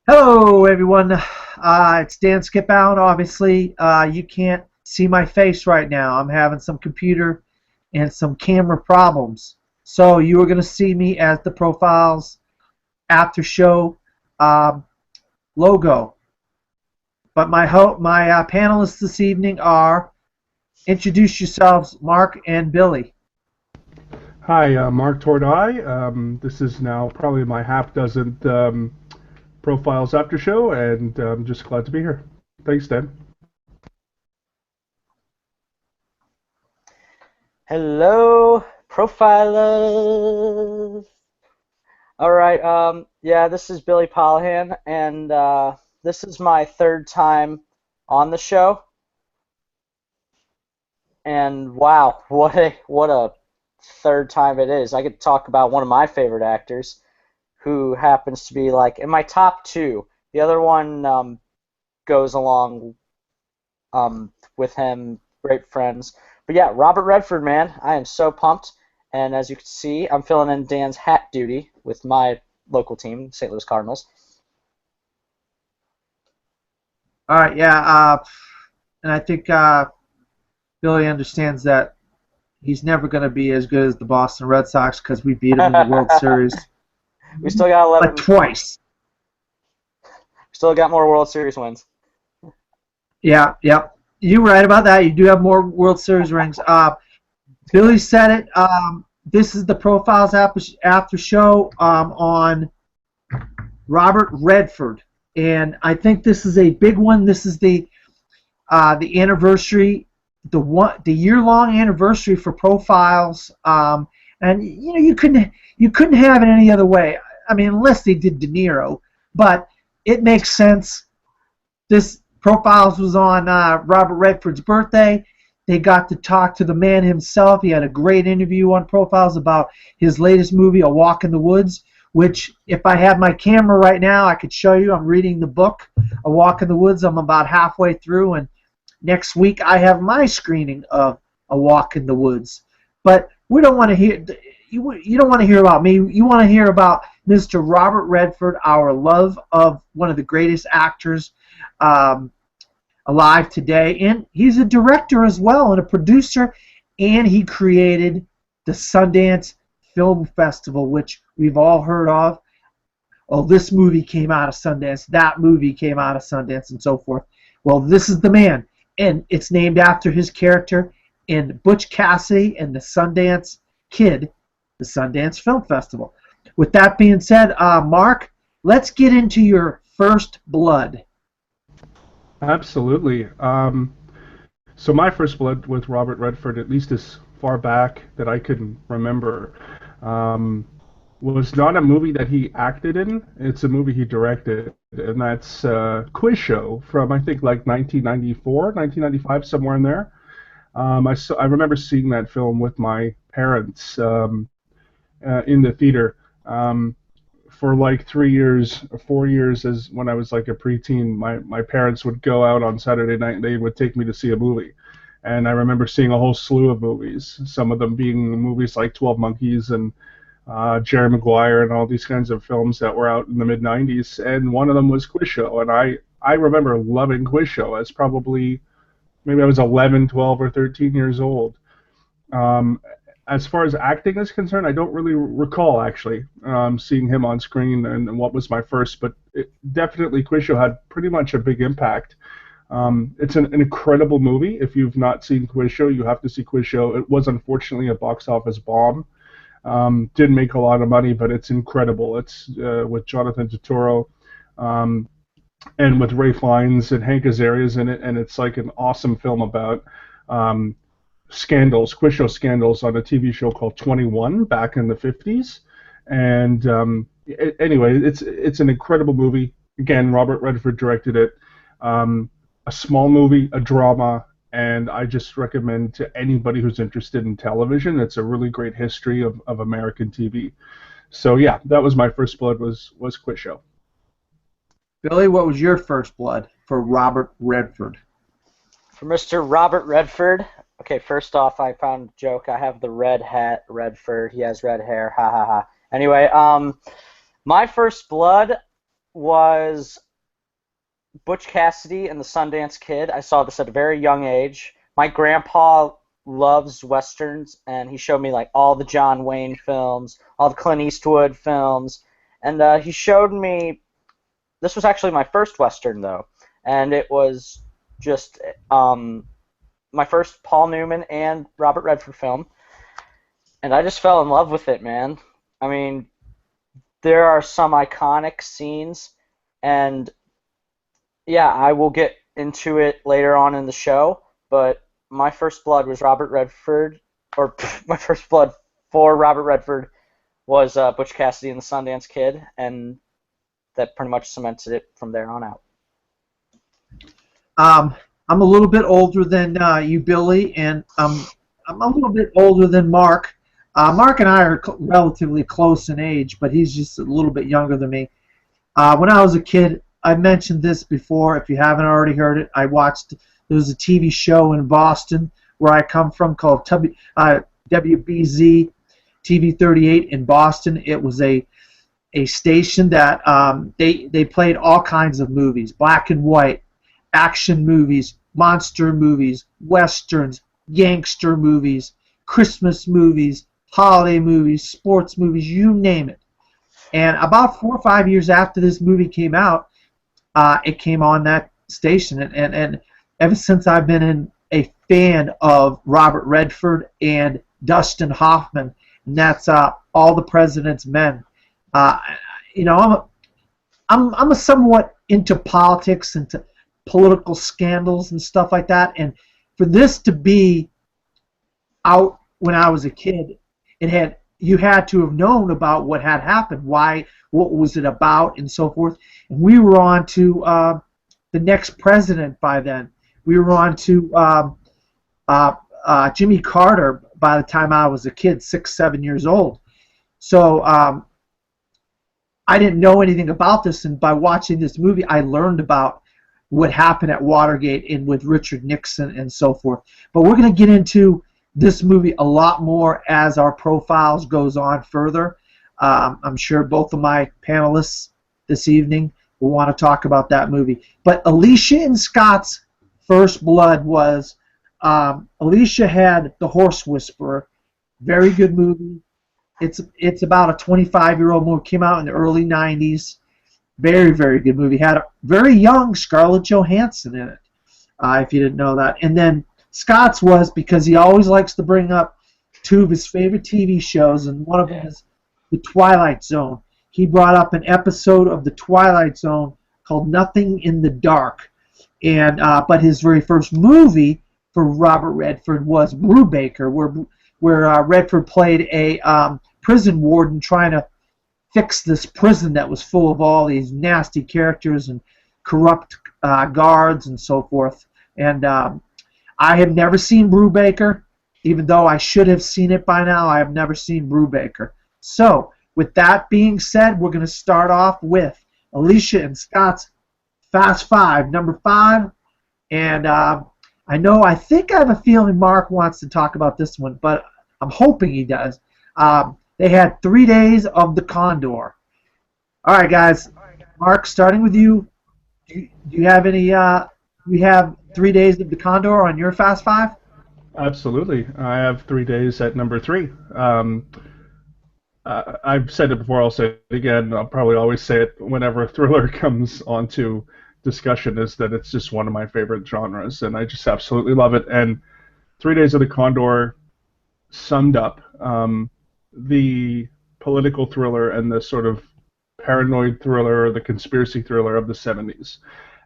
Hello, everyone. It's Dan Skipout. Obviously, you can't see my face right now. I'm having some computer and some camera problems. So you are going to see me as the Profiles after show um, logo. But my panelists this evening are introduce yourselves, Mark and Billy. Hi, Mark Tordai. This is now probably my half dozen profiles after show, and I'm just glad to be here. Thanks, Dan. Hello, profilers. All right, yeah, this is Billy Polihan, and this is my third time on the show. And wow, what a third time it is. I could talk about one of my favorite actors, who happens to be like in my top two. The other one goes along with him, great friends. But yeah, Robert Redford, man, I am so pumped. And as you can see, I'm filling in Dan's hat duty with my local team, St. Louis Cardinals. All right, yeah, and I think Billy understands that he's never going to be as good as the Boston Red Sox because we beat them in the World Series we still got like 11. twice. Still got more World Series wins. Yeah, yep. You're right about that. You do have more World Series rings. Billy said it. This is the Profiles after show on Robert Redford, and I think this is a big one. This is the anniversary, the year-long anniversary for Profiles, and you couldn't have it any other way. I mean, unless they did De Niro, but it makes sense. This Profiles was on Robert Redford's birthday. They got to talk to the man himself. He had a great interview on Profiles about his latest movie, A Walk in the Woods, which, if I had my camera right now, I could show you. I'm reading the book, A Walk in the Woods. I'm about halfway through, and next week I have my screening of A Walk in the Woods. But we don't want to hear you don't want to hear about me. You want to hear about Mr. Robert Redford, our love of one of the greatest actors um, alive today, and he's a director as well and a producer, and he created the Sundance Film Festival, which we've all heard of. Oh, this movie came out of Sundance, that movie came out of Sundance, and so forth. Well, this is the man, and it's named after his character in Butch Cassidy and the Sundance Kid, the Sundance Film Festival. With that being said, Mark, let's get into your first blood. Absolutely. So my first blood with Robert Redford, at least as far back that I can remember, um, was not a movie that he acted in. It's a movie he directed, and that's Quiz Show from I think like 1994, 1995, somewhere in there. I remember seeing that film with my parents in the theater for like 3 years or 4 years. As when I was like a preteen, my parents would go out on Saturday night and they would take me to see a movie. And I remember seeing a whole slew of movies, some of them being movies like 12 Monkeys and Jerry Maguire and all these kinds of films that were out in the mid 90s. And one of them was Quiz Show. And I remember loving Quiz Show as probably maybe I was 11, 12, or 13 years old. Um, as far as acting is concerned, I don't really recall actually seeing him on screen and what was my first, but definitely Quiz Show had pretty much a big impact. It's an incredible movie. If you've not seen Quiz Show, you have to see Quiz Show. It was unfortunately a box office bomb. Didn't make a lot of money, but it's incredible. It's with Jonathan Turturro um, and with Ray Fiennes and Hank Azaria's in it, and it's like an awesome film about um, scandals, quiz show scandals on a TV show called 21 back in the 50s. And anyway, it's an incredible movie. Again, Robert Redford directed it. A small movie, a drama, and I just recommend to anybody who's interested in television. It's a really great history of American TV. So yeah, that was my first blood was Quiz Show. Billy, what was your first blood for Robert Redford? For Mr. Robert Redford, okay, first off, I found a joke. I have the red hat, Redford. He has red hair. Ha ha ha. Anyway, my first blood, was Butch Cassidy and the Sundance Kid. I saw this at a very young age. My grandpa loves westerns, and he showed me like all the John Wayne films, all the Clint Eastwood films, and he showed me. This was actually my first western though, and it was just my first Paul Newman and Robert Redford film, and I just fell in love with it, man. I mean, there are some iconic scenes, and yeah, I will get into it later on in the show, but my first blood was Robert Redford, or my first blood for Robert Redford was Butch Cassidy and the Sundance Kid, and that pretty much cemented it from there on out. I'm a little bit older than you, Billy, and I'm a little bit older than Mark. Mark and I are relatively close in age, but he's just a little bit younger than me. When I was a kid, I mentioned this before. If you haven't already heard it, there was a TV show in Boston where I come from called WBZ TV 38 in Boston. It was a station that they played all kinds of movies, black and white, action movies, monster movies, westerns, gangster movies, Christmas movies, holiday movies, sports movies, you name it. And about 4 or 5 years after this movie came out, it came on that station. And ever since I've been a fan of Robert Redford and Dustin Hoffman, and that's All the President's Men. You know, I'm a somewhat into politics, into political scandals and stuff like that. And for this to be out when I was a kid, you had to have known about what had happened, what was it about, and so forth. And we were on to the next president by then. We were on to Jimmy Carter by the time I was a kid, 6, 7 years old. So I didn't know anything about this, and by watching this movie, I learned about what happened at Watergate and with Richard Nixon and so forth. But we're going to get into this movie a lot more as our profiles goes on further. I'm sure both of my panelists this evening will want to talk about that movie. But Alicia and Scott's first blood was Alicia had The Horse Whisperer, very good movie. It's about a 25-year-old movie, came out in the early 90s. Very, very good movie. Had a very young Scarlett Johansson in it, if you didn't know that. And then Scott's was because he always likes to bring up two of his favorite TV shows, and one of them is The Twilight Zone. He brought up an episode of The Twilight Zone called Nothing in the Dark. And but his very first movie for Robert Redford was Brubaker, where Redford played a prison warden trying to fix this prison that was full of all these nasty characters and corrupt guards and so forth. And I have never seen Brubaker, even though I should have seen it by now. I have never seen Brubaker. So, with that being said, we're going to start off with Alicia and Scott's Fast Five, number 5. And I think I have a feeling Mark wants to talk about this one, but I'm hoping he does. They had 3 days of the Condor. All right, guys. Mark, starting with you. Do you have any? You have 3 days of the Condor on your Fast Five? Absolutely. I have 3 days at number 3. I've said it before, I'll say it again. I'll probably always say it whenever a thriller comes onto discussion, is that it's just one of my favorite genres, and I just absolutely love it. And 3 Days of the Condor summed up the political thriller and the sort of paranoid thriller, or the conspiracy thriller of the 70s.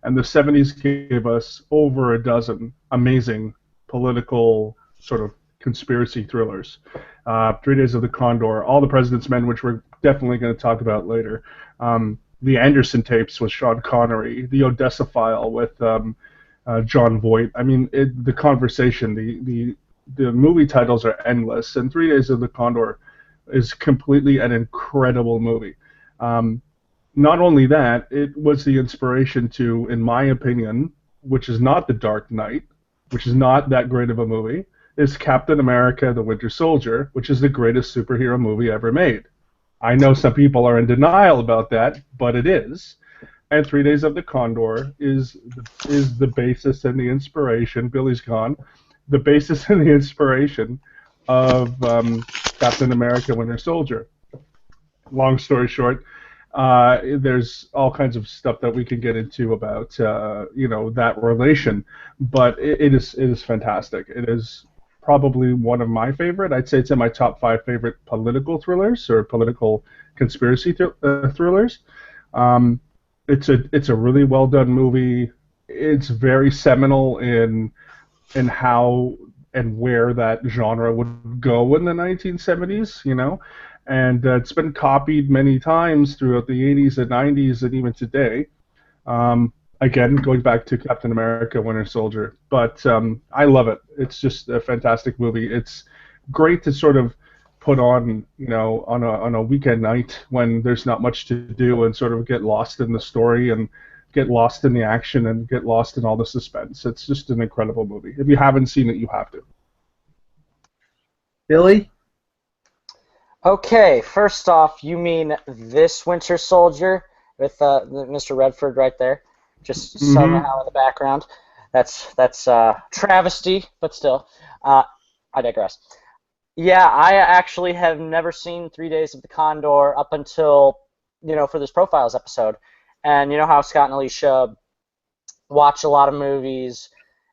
And the 70s gave us over a dozen amazing political sort of conspiracy thrillers. 3 Days of the Condor, All the President's Men, which we're definitely going to talk about later. The Anderson Tapes with Sean Connery. The Odessa File with John Voight. I mean, the conversation, the movie titles are endless. And 3 Days of the Condor is completely an incredible movie. Not only that, it was the inspiration to, in my opinion, which is not The Dark Knight, which is not that great of a movie, is Captain America: The Winter Soldier, which is the greatest superhero movie ever made. I know some people are in denial about that, but it is. and 3 Days of the Condor is the basis and the inspiration. Billy's gone. The basis and the inspiration of Captain America: Winter Soldier. Long story short, there's all kinds of stuff that we can get into about that relation, but it is fantastic. It is probably one of my favorite. I'd say it's in my top five favorite political thrillers or political conspiracy thrillers. Um, it's a really well done movie. It's very seminal in how and where that genre would go in the 1970s, and it's been copied many times throughout the 80s and 90s and even today. Again, going back to Captain America: Winter Soldier, but I love it. It's just a fantastic movie. It's great to sort of put on, on a weekend night when there's not much to do and sort of get lost in the story and get lost in the action and get lost in all the suspense. It's just an incredible movie. If you haven't seen it, you have to. Billy? Okay, first off, you mean this Winter Soldier with Mr. Redford right there, just somehow in the background. That's travesty, but still. I digress. Yeah, I actually have never seen 3 Days of the Condor up until, for this Profiles episode. And you know how Scott and Alicia watch a lot of movies,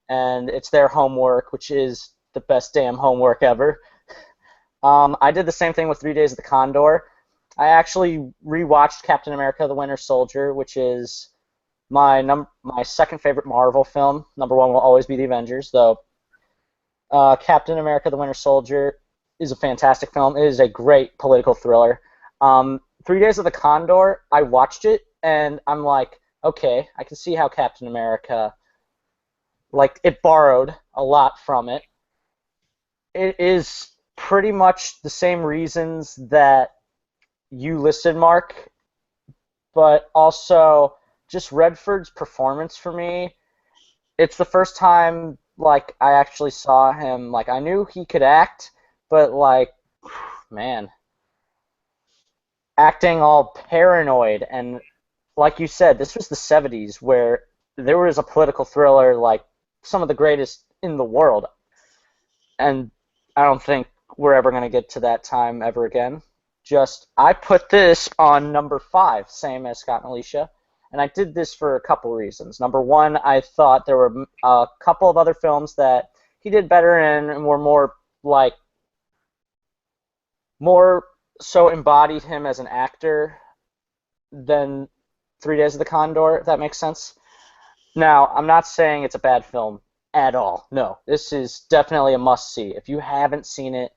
and it's their homework, which is the best damn homework ever. I did the same thing with 3 Days of the Condor. I actually rewatched Captain America: The Winter Soldier, which is my second favorite Marvel film. Number one will always be The Avengers, though. Captain America: The Winter Soldier is a fantastic film. It is a great political thriller. 3 Days of the Condor, I watched it, and I'm like, okay, I can see how Captain America, it borrowed a lot from it. It is pretty much the same reasons that you listed, Mark, but also just Redford's performance for me. It's the first time, I actually saw him, I knew he could act, but, man, acting all paranoid, and like you said, this was the 70s where there was a political thriller some of the greatest in the world, and I don't think we're ever going to get to that time ever again. I put this on number 5, same as Scott and Alicia, and I did this for a couple reasons. Number one, I thought there were a couple of other films that he did better in and were more so embodied him as an actor than 3 Days of the Condor, if that makes sense. Now, I'm not saying it's a bad film at all. No, this is definitely a must-see. If you haven't seen it,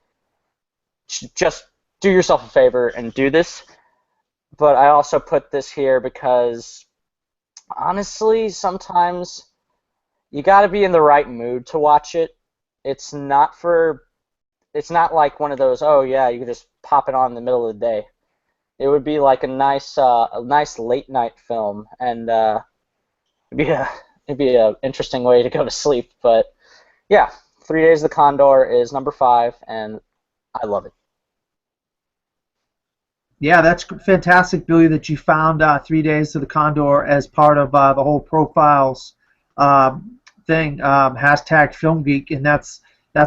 just do yourself a favor and do this. But I also put this here because, honestly, sometimes you got to be in the right mood to watch it. It's not like one of those, oh yeah, you can just pop it on in the middle of the day. It would be like a nice late night film, and it'd be a interesting way to go to sleep. But yeah, 3 Days of the Condor is number 5, and I love it. Yeah, that's fantastic, Billy, that you found 3 Days of the Condor as part of the whole Profiles thing, hashtag Film Geek, and that's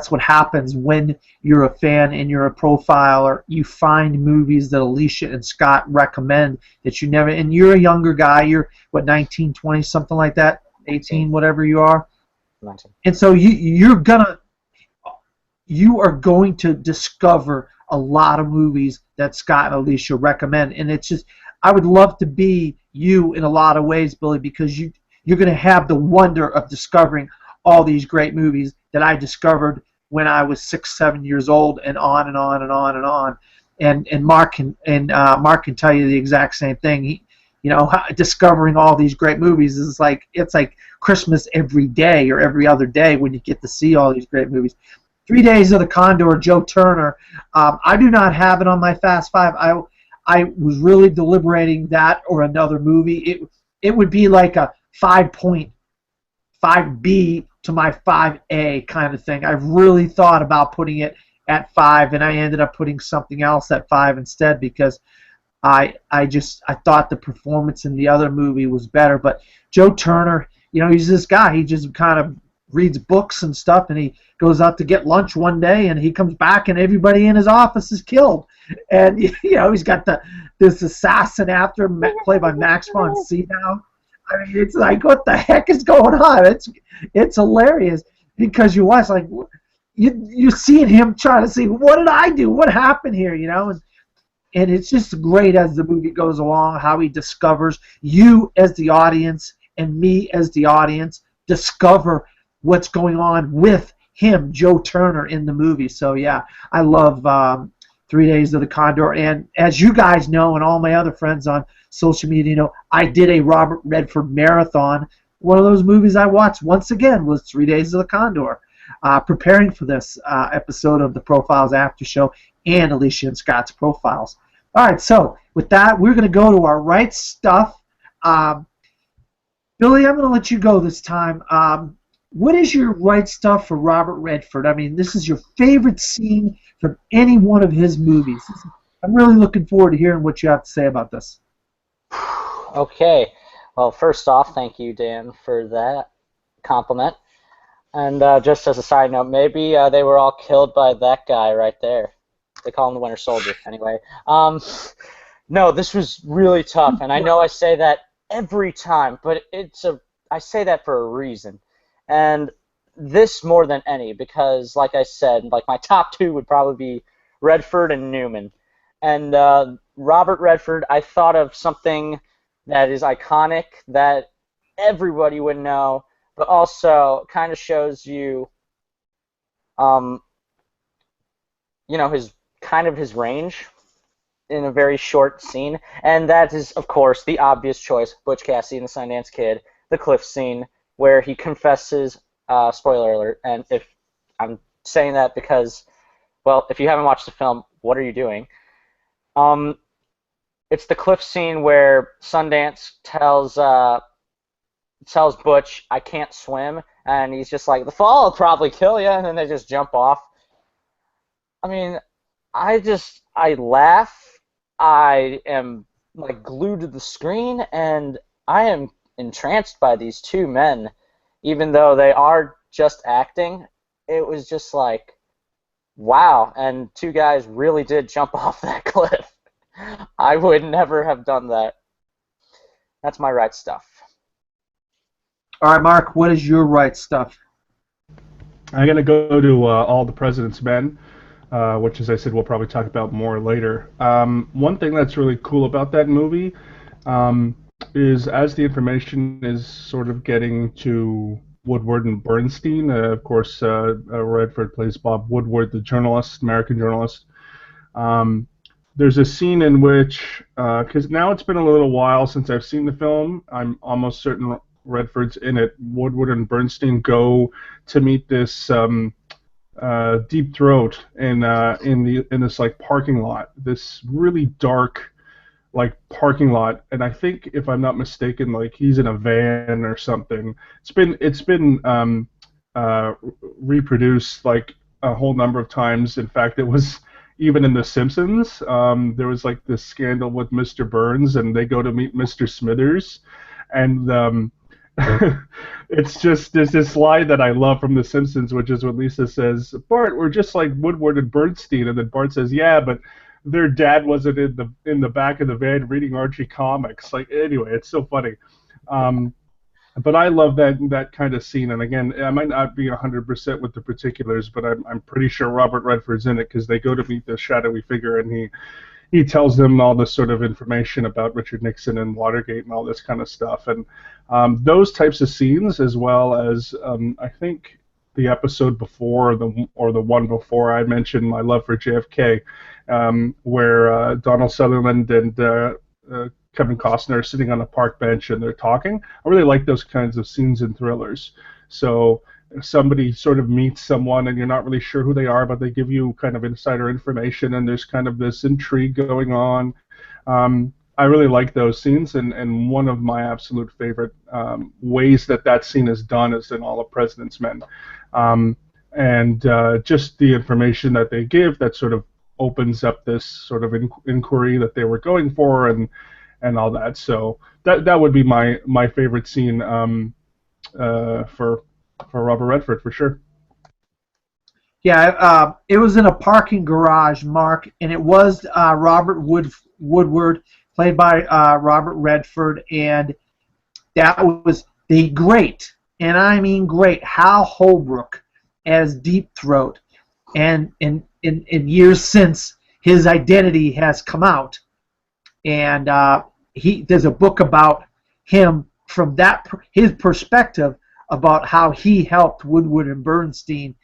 what happens when you're a fan and you're a profiler. You find movies that Alicia and Scott recommend that you never, and you're a younger guy, you're, 19, 20, something like that, 18, whatever you are. 19. And so you are going to discover a lot of movies that Scott and Alicia recommend, and it's just, I would love to be you in a lot of ways, Billy, because you're going to have the wonder of discovering all these great movies that I discovered when I was 6, 7 years old, and on and on and on and on. And Mark can tell you the exact same thing. Discovering all these great movies is it's like Christmas every day or every other day when you get to see all these great movies. 3 Days of the Condor, Joe Turner. I do not have it on my Fast Five. I was really deliberating that or another movie. It would be like a 5.5B to my 5A kind of thing. I've really thought about putting it at 5, and I ended up putting something else at 5 instead because I thought the performance in the other movie was better. But Joe Turner, he's this guy. He just kind of reads books and stuff, and he goes out to get lunch one day, and he comes back, and everybody in his office is killed. And he's got this assassin after him, played by Max von Sydow. I mean, it's like, what the heck is going on? It's hilarious because you watch, like, you're seeing him trying to see, what did I do? What happened here? And it's just great as the movie goes along, how he discovers, you as the audience and me as the audience discover what's going on with him, Joe Turner, in the movie. So yeah, I love 3 Days of the Condor. And as you guys know, and all my other friends on social media know, I did a Robert Redford marathon. One of those movies I watched once again was 3 Days of the Condor, preparing for this episode of the Profiles After Show and Alicia and Scott's Profiles. All right, so with that, we're going to go to our right stuff. Billy, I'm going to let you go this time. What is your right stuff for Robert Redford? I mean, this is your favorite scene from any one of his movies. I'm really looking forward to hearing what you have to say about this. Okay. Well, first off, thank you, Dan, for that compliment. And just as a side note, maybe they were all killed by that guy right there. They call him the Winter Soldier. Anyway. No, this was really tough, and I know I say that every time, but I say that for a reason. And this more than any, because like I said, like my top two would probably be Redford and Newman. And Robert Redford, I thought of something that is iconic that everybody would know, but also kind of shows you, his range in a very short scene, and that is, of course, the obvious choice, Butch Cassidy and the Sundance Kid, the cliff scene, where he confesses, spoiler alert, and if I'm saying that because, well, if you haven't watched the film, what are you doing? It's the cliff scene where Sundance tells Butch, I can't swim, and he's just like, the fall will probably kill you, and then they just jump off. I mean, I laugh, I am like glued to the screen, and I am entranced by these two men, even though they are just acting. It was just like, wow, and two guys really did jump off that cliff. I would never have done that. That's my right stuff. All right, Mark, what is your right stuff? I'm going to go to All the President's Men, which, as I said, we'll probably talk about more later. One thing that's really cool about that movie is as the information is sort of getting to Woodward and Bernstein, of course, Redford plays Bob Woodward, the journalist, American journalist. There's a scene in which, because now it's been a little while since I've seen the film, I'm almost certain Redford's in it. Woodward and Bernstein go to meet this Deep Throat in this like parking lot, this really dark like parking lot, and I think if I'm not mistaken, like he's in a van or something. It's been reproduced like a whole number of times. In fact, it was even in The Simpsons. There was like this scandal with Mr. Burns, and they go to meet Mr. Smithers, and it's just there's this line that I love from The Simpsons, which is when Lisa says, "Bart, we're just like Woodward and Bernstein," and then Bart says, "Yeah, but their dad wasn't in the back of the van reading Archie comics." Like anyway, it's so funny. But I love that kind of scene, and again, I might not be 100% with the particulars, but I'm pretty sure Robert Redford's in it because they go to meet the shadowy figure, and he tells them all this sort of information about Richard Nixon and Watergate and all this kind of stuff, and those types of scenes, as well as I think the episode before or the one before, I mentioned my love for JFK, where Donald Sutherland and Kevin Costner are sitting on a park bench and they're talking. I really like those kinds of scenes in thrillers. So somebody sort of meets someone and you're not really sure who they are, but they give you kind of insider information and there's kind of this intrigue going on. I really like those scenes, and one of my absolute favorite ways that scene is done is in All the President's Men. And just the information that they give that sort of opens up this sort of inquiry that they were going for, and all that. So that would be my favorite scene for Robert Redford for sure. Yeah, it was in a parking garage, Mark, and it was Robert Woodward, played by Robert Redford, and that was the great, and I mean great, Hal Holbrook as Deep Throat. And in years since, his identity has come out, and there's a book about him from his perspective about how he helped Woodward and Bernstein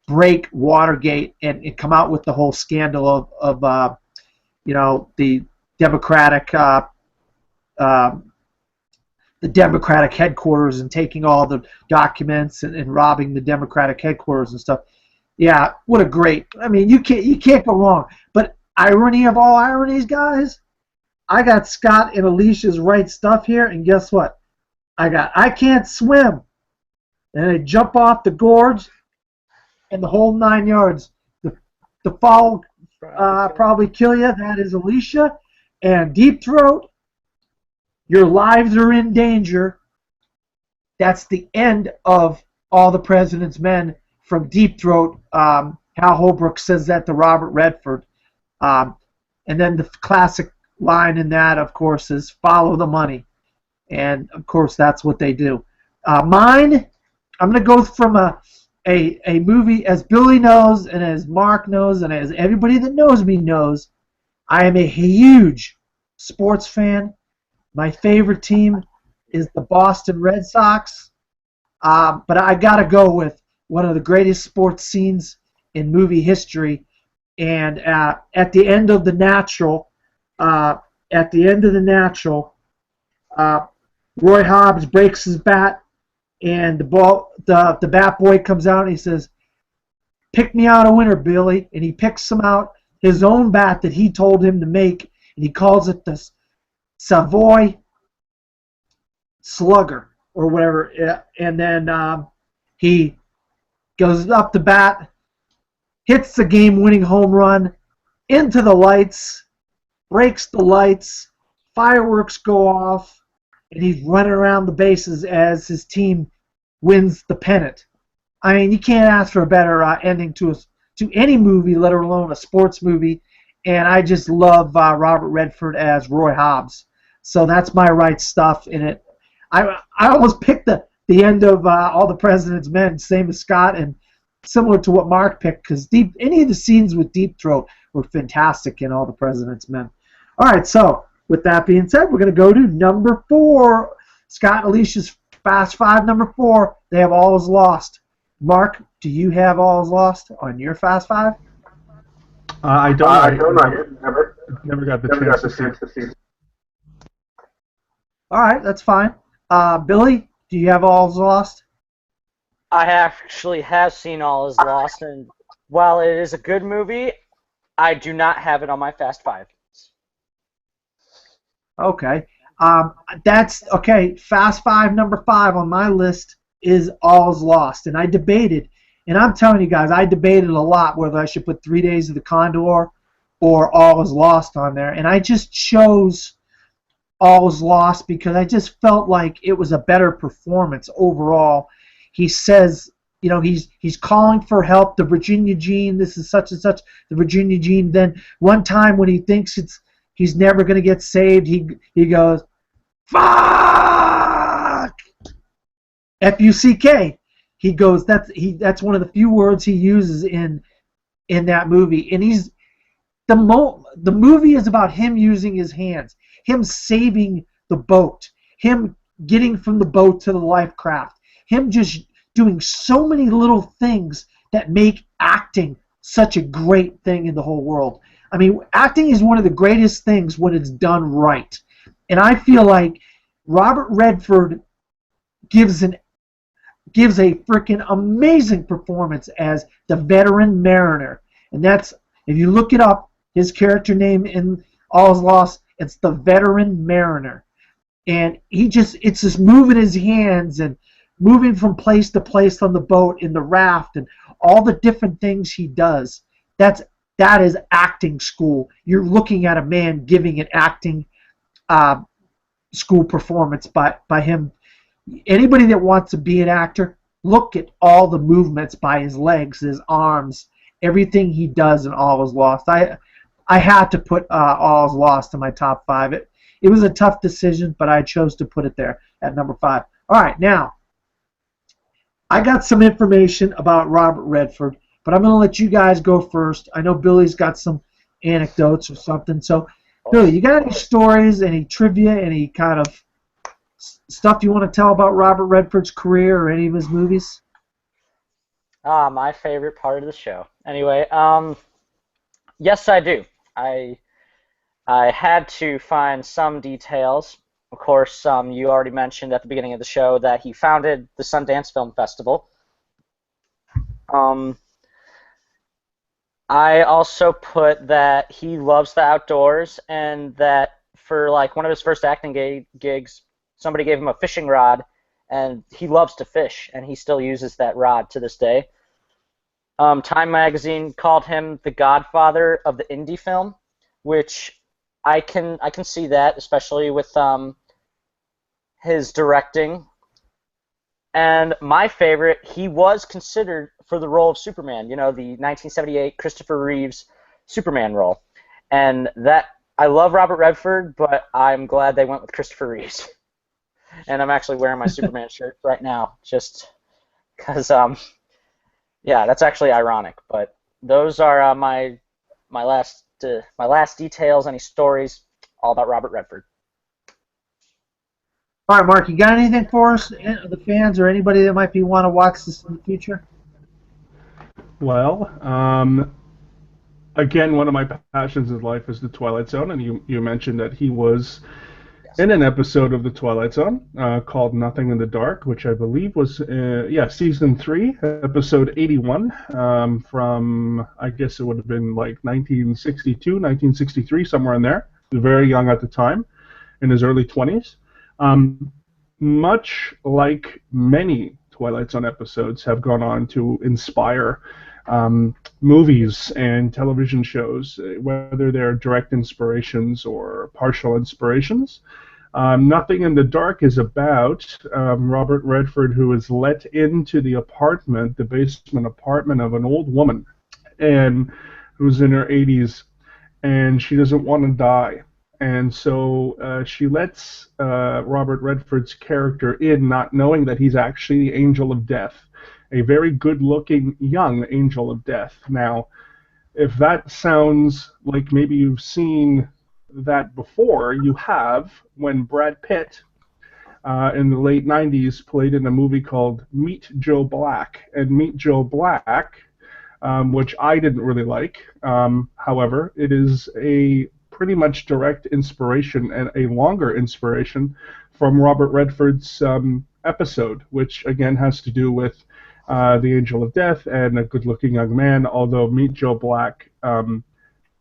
break Watergate and come out with the whole scandal of the Democratic headquarters and taking all the documents and robbing the Democratic headquarters and stuff. Yeah, what a great! I mean, you can't go wrong. But irony of all ironies, guys, I got Scott and Alicia's right stuff here, and guess what? I can't swim, and I jump off the gorge, and the whole 9 yards. The fall probably kill you. That is Alicia, and Deep Throat. Your lives are in danger. That's the end of All the President's Men from Deep Throat. Hal Holbrook says that to Robert Redford. And then the classic line in that, of course, is follow the money. And, of course, that's what they do. Mine, I'm going to go from a movie, as Billy knows and as Mark knows and as everybody that knows me knows, I am a huge sports fan. My favorite team is the Boston Red Sox. But I got to go with one of the greatest sports scenes in movie history. And at the end of The Natural, Roy Hobbs breaks his bat, and the bat boy comes out and he says, "Pick me out a winner, Billy." And he picks him out his own bat that he told him to make, and he calls it the Savoy Slugger or whatever. And then he goes up the bat, hits the game-winning home run into the lights, breaks the lights, fireworks go off, and he's running around the bases as his team wins the pennant. I mean, you can't ask for a better ending to any movie, let alone a sports movie. And I just love Robert Redford as Roy Hobbs. So that's my right stuff in it. I almost picked the end of All the President's Men, same as Scott, and similar to what Mark picked, because any of the scenes with Deep Throat were fantastic in All the President's Men. All right, so with that being said, we're going to go to number 4. Scott and Alicia's Fast Five, number 4. They have All Is Lost. Mark, do you have All Is Lost on your Fast Five? I don't. I never got the chance to see. All right, that's fine. Billy, do you have All Is Lost? I actually have seen All Is Lost, and while it is a good movie, I do not have it on my Fast Five. Okay. That's okay. Fast Five, number 5 on my list is All Is Lost, and I debated, and I'm telling you guys, I debated a lot whether I should put 3 Days of the Condor or All Is Lost on there, and I just chose All Is Lost because I just felt like it was a better performance overall. He says, he's calling for help, the Virginia Gene, this is such and such, the Virginia Gene. Then one time when he thinks he's never going to get saved, he goes, fuck! F-U-C-K. He goes, that's one of the few words he uses in that movie. And the movie is about him using his hands, him saving the boat, him getting from the boat to the life craft, him just doing so many little things that make acting such a great thing in the whole world. I mean, acting is one of the greatest things when it's done right. And I feel like Robert Redford gives a freaking amazing performance as the veteran mariner. And that's, if you look it up, his character name in All Is Lost, it's the veteran mariner. And it's just moving his hands and moving from place to place on the boat, in the raft, and all the different things he does. That's that is acting school. You're looking at a man giving an acting school performance by him. Anybody that wants to be an actor, look at all the movements by his legs, his arms, everything he does in All Is Lost. I had to put All Is Lost in my top 5. It was a tough decision, but I chose to put it there at number 5. All right, now, I got some information about Robert Redford, but I'm going to let you guys go first. I know Billy's got some anecdotes or something. So, Billy, you got any stories, any trivia, any kind of stuff you want to tell about Robert Redford's career or any of his movies? My favorite part of the show. Anyway, yes, I do. I had to find some details. Of course, you already mentioned at the beginning of the show that he founded the Sundance Film Festival. I also put that he loves the outdoors, and that for like one of his first acting gigs, somebody gave him a fishing rod, and he loves to fish, and he still uses that rod to this day. Time magazine called him the godfather of the indie film, which I can see that, especially with his directing. And my favorite, he was considered for the role of Superman, you know, the 1978 Christopher Reeves Superman role. And that, I love Robert Redford, but I'm glad they went with Christopher Reeves. And I'm actually wearing my Superman shirt right now, just because, yeah, that's actually ironic. But those are my last details, any stories, all about Robert Redford. All right, Mark, you got anything for us, the fans, or anybody that might want to watch this in the future? Well, again, one of my passions in life is the Twilight Zone, and you mentioned that he was in an episode of the Twilight Zone called Nothing in the Dark, which I believe was season 3, episode 81, from, I guess it would have been like 1962, 1963, somewhere in there. He was very young at the time, in his early 20s. Much like many Twilight Zone episodes have gone on to inspire movies and television shows, whether they're direct inspirations or partial inspirations. Nothing in the Dark is about Robert Redford, who is let into the basement apartment of an old woman, and who's in her 80s, and she doesn't want to die. And so she lets Robert Redford's character in, not knowing that he's actually the Angel of Death, a very good-looking young Angel of Death. Now, if that sounds like maybe you've seen that before, you have, when Brad Pitt in the late 90s played in a movie called Meet Joe Black. And Meet Joe Black, which I didn't really like, however, it is a pretty much direct inspiration and a longer inspiration from Robert Redford's episode, which again has to do with the Angel of Death and a good-looking young man, although Meet Joe Black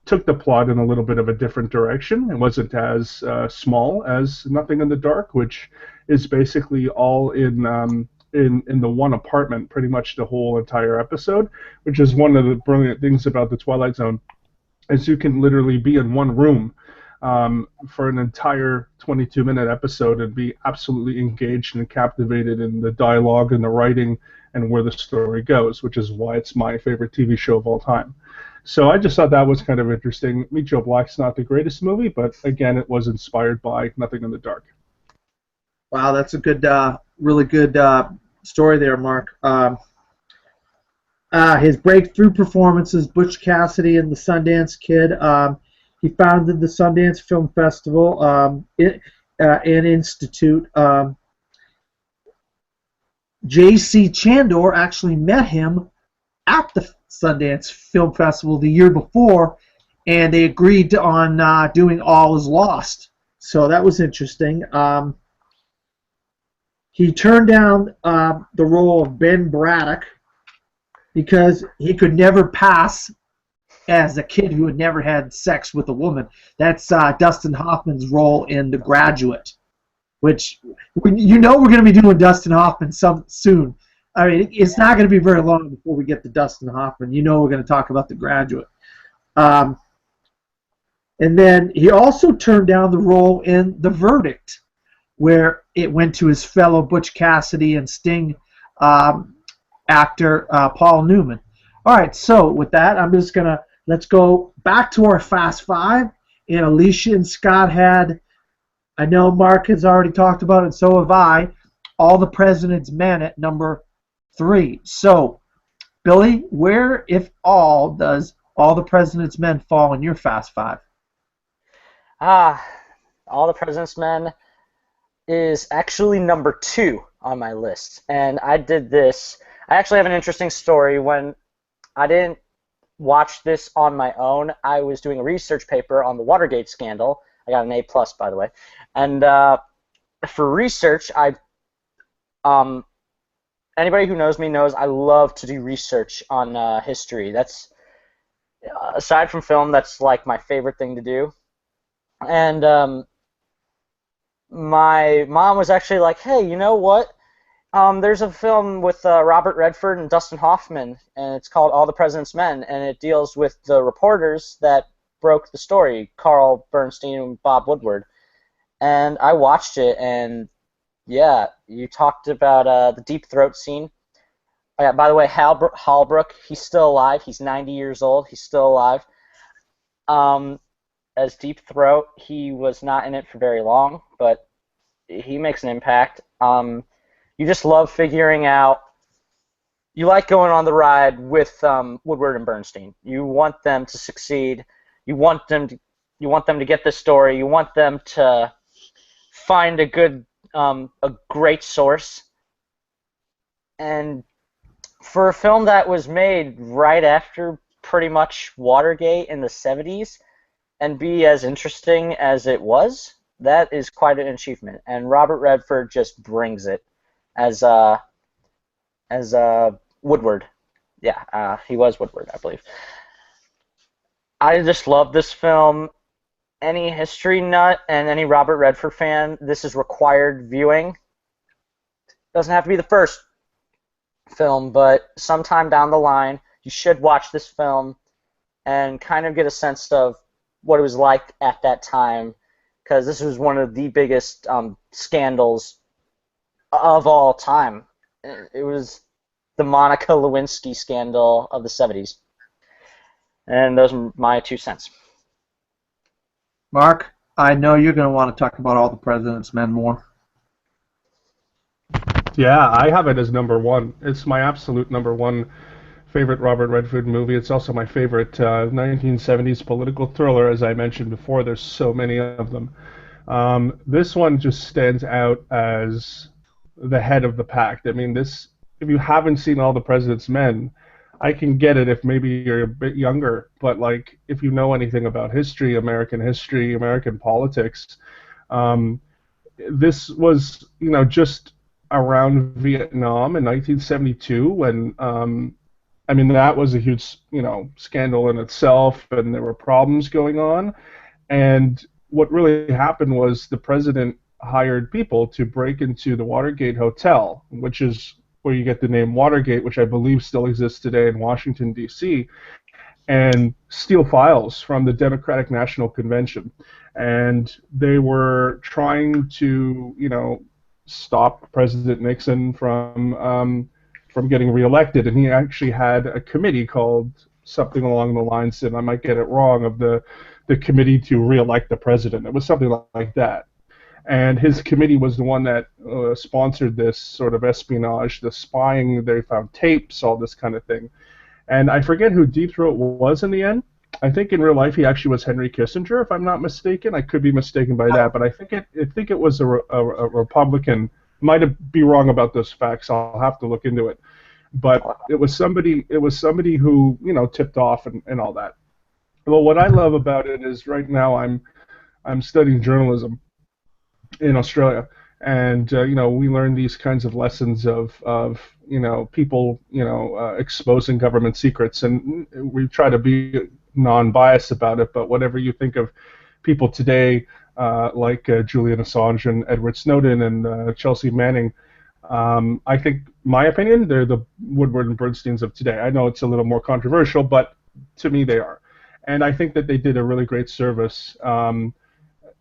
took the plot in a little bit of a different direction. It wasn't as small as Nothing in the Dark, which is basically all in the one apartment, pretty much the whole entire episode, which is one of the brilliant things about the Twilight Zone, is you can literally be in one room for an entire 22-minute episode and be absolutely engaged and captivated in the dialogue and the writing and where the story goes, which is why it's my favorite TV show of all time. So I just thought that was kind of interesting. Meet Joe Black's not the greatest movie, but again, it was inspired by Nothing in the Dark. Wow, that's a good, really good story there, Mark. His breakthrough performances, Butch Cassidy and the Sundance Kid. He founded the Sundance Film Festival and Institute. J.C. Chandor actually met him at the Sundance Film Festival the year before, and they agreed on doing All Is Lost. So that was interesting. He turned down the role of Ben Braddock because he could never pass as a kid who had never had sex with a woman. That's Dustin Hoffman's role in The Graduate, which you know we're going to be doing Dustin Hoffman soon. I mean, it's not going to be very long before we get to Dustin Hoffman. You know we're going to talk about The Graduate. Um, and then he also turned down the role in The Verdict, where it went to his fellow Butch Cassidy and Sting um, actor Paul Newman. All right, so with that, let's go back to our Fast Five. And Alicia and Scott had, I know Mark has already talked about it, and so have I, All the President's Men at number 3. So, Billy, where, if all, does All the President's Men fall in your Fast Five? Ah, All the President's Men is actually number 2 on my list. And I did this. I actually have an interesting story. When I didn't watch this on my own, I was doing a research paper on the Watergate scandal. I got an A plus, by the way. And for research, anybody who knows me knows I love to do research on history. That's aside from film, that's like my favorite thing to do. And my mom was actually like, "Hey, you know what? There's a film with Robert Redford and Dustin Hoffman, and it's called All the President's Men, and it deals with the reporters that broke the story, Carl Bernstein and Bob Woodward." And I watched it, and yeah, you talked about the Deep Throat scene. Oh, yeah, by the way, Halbrook, he's still alive. He's 90 years old. He's still alive. Um, as Deep Throat, he was not in it for very long, but he makes an impact. You just love figuring out. You like going on the ride with Woodward and Bernstein. You want them to succeed. You want them to get the story. You want them to find a great source. And for a film that was made right after pretty much Watergate in the 70s and be as interesting as it was, that is quite an achievement. And Robert Redford just brings it as Woodward. Yeah, he was Woodward, I believe. I just love this film. Any history nut and any Robert Redford fan, this is required viewing. Doesn't have to be the first film, but sometime down the line, you should watch this film and kind of get a sense of what it was like at that time, because this was one of the biggest scandals of all time. It was the Monica Lewinsky scandal of the 70s. And those are my 2 cents. Mark, I know you're going to want to talk about All the President's Men more. Yeah, I have it as number 1. It's my absolute number 1 favorite Robert Redford movie. It's also my favorite 1970s political thriller. As I mentioned before, there's so many of them. This one just stands out as the head of the pack. I mean, if you haven't seen All the President's Men, I can get it if maybe you're a bit younger, but like if you know anything about history, American politics, this was, just around Vietnam in 1972 when, I mean, that was a huge, scandal in itself, and there were problems going on. And what really happened was the president hired people to break into the Watergate Hotel, which is where you get the name Watergate, which I believe still exists today in Washington, D.C., and steal files from the Democratic National Convention. And they were trying to, stop President Nixon from getting reelected. And he actually had a committee called something along the lines, and I might get it wrong, of the committee to reelect the president. It was something like that. And his committee was the one that sponsored this sort of espionage, the spying. They found tapes, all this kind of thing. And I forget who Deep Throat was in the end. I think in real life he actually was Henry Kissinger, if I'm not mistaken. I could be mistaken by that, but I think it was a Republican. Might be wrong about those facts. I'll have to look into it. But it was somebody who tipped off and all that. Well, what I love about it is right now I'm studying journalism in Australia, and we learn these kinds of lessons of people exposing government secrets, and we try to be non-biased about it. But whatever you think of people today, like Julian Assange and Edward Snowden and Chelsea Manning, I think, my opinion, they're the Woodward and Bernsteins of today. I know it's a little more controversial, but to me they are. And I think that they did a really great service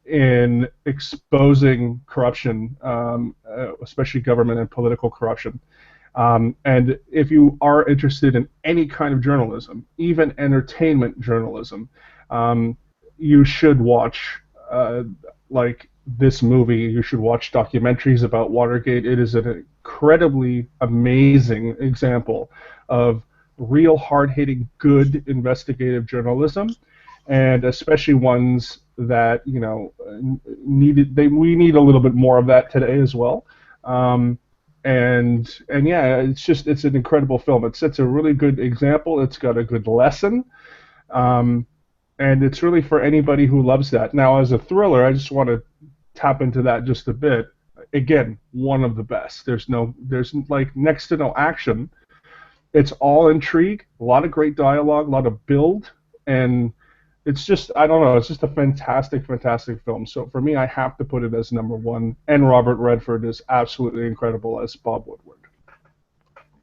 in exposing corruption, especially government and political corruption. And if you are interested in any kind of journalism, even entertainment journalism, you should watch like this movie. You should watch documentaries about Watergate. It is an incredibly amazing example of real hard-hitting, good investigative journalism, and especially ones that we need a little bit more of that today as well. And yeah, it's an incredible film. It sets a really good example. It's got a good lesson, um, and it's really for anybody who loves that. Now, as a thriller, I just want to tap into that just a bit. Again, one of the best. There's like next to no action. It's all intrigue, a lot of great dialogue, a lot of build, and it's just, I don't know, it's just a fantastic, fantastic film. So for me, I have to put it as number one. And Robert Redford is absolutely incredible as Bob Woodward.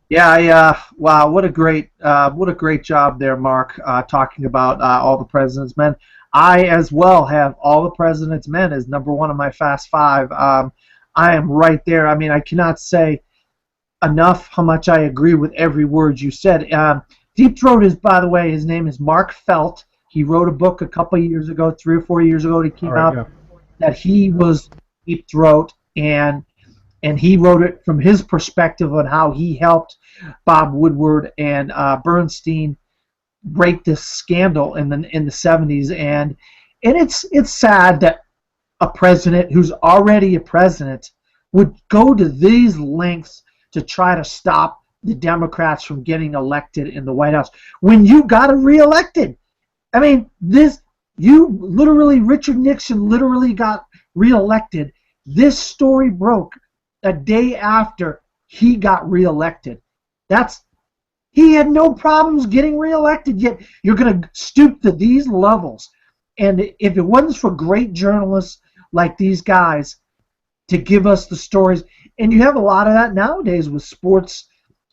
Yeah, wow, what a great job there, Mark, talking about All the President's Men. I as well have All the President's Men as number one of my Fast Five. I am right there. I mean, I cannot say enough how much I agree with every word you said. Deep Throat is, by the way, his name is Mark Felt. He wrote a book a couple of years ago, 3 or 4 years ago, that came out, Yeah. that he was Deep Throat, and he wrote it from his perspective on how he helped Bob Woodward and Bernstein break this scandal in the 70s, and it's sad that a president who's already a president would go to these lengths to try to stop the Democrats from getting elected in the White House when you got reelected. I mean, Richard Nixon literally got reelected. This story broke a day after he got reelected. He had no problems getting reelected, yet you're going to stoop to these levels. And if it wasn't for great journalists like these guys to give us the stories, and you have a lot of that nowadays with sports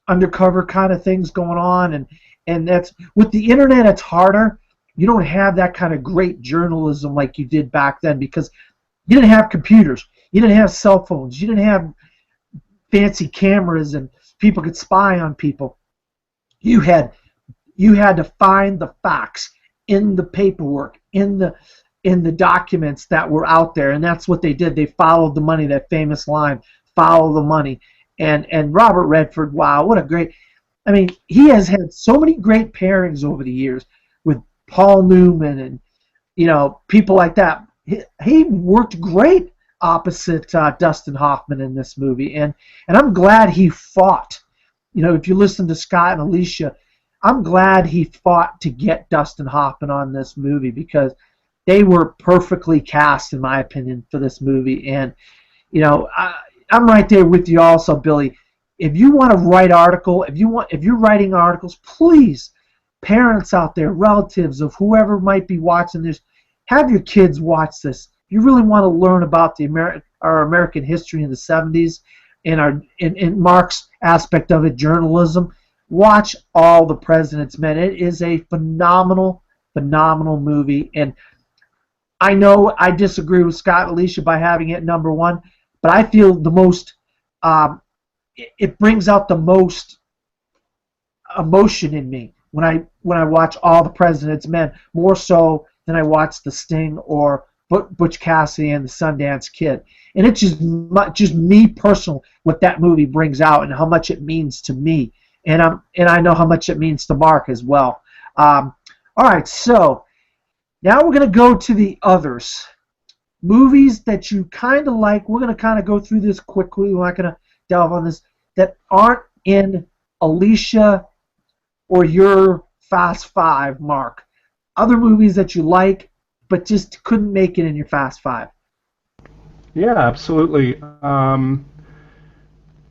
undercover kind of things going on, and that's with the internet, it's harder. You don't have that kind of great journalism like you did back then because you didn't have computers, you didn't have cell phones, you didn't have fancy cameras and people could spy on people. You had to find the facts in the paperwork, in the documents that were out there, and that's what they did. They followed the money, that famous line, follow the money. And Robert Redford, wow, what a great, I mean, he has had so many great pairings over the years with Paul Newman and people like that. He worked great opposite Dustin Hoffman in this movie, and I'm glad he fought. If you listen to Scott and Alicia, I'm glad he fought to get Dustin Hoffman on this movie because they were perfectly cast, in my opinion, for this movie. And I'm right there with you also, Billy. If you want to write if you're writing articles, please, parents out there, relatives of whoever might be watching this, have your kids watch this. You really want to learn about our American history in the 70s and in Mark's aspect of it, journalism. Watch All the President's Men. It is a phenomenal, phenomenal movie. And I know I disagree with Scott and Alicia by having it number one, but I feel the most, it brings out the most emotion in me when I watch All the President's Men, more so than I watch The Sting or Butch Cassidy and the Sundance Kid. And it's just me personal what that movie brings out and how much it means to me. And I know how much it means to Mark as well. All right, so now we're going to go to the others. Movies that you kind of like. We're going to kind of go through this quickly. We're not going to delve on this. That aren't in Alicia or your Fast Five, Mark. Other movies that you like, but just couldn't make it in your Fast Five. Yeah, absolutely.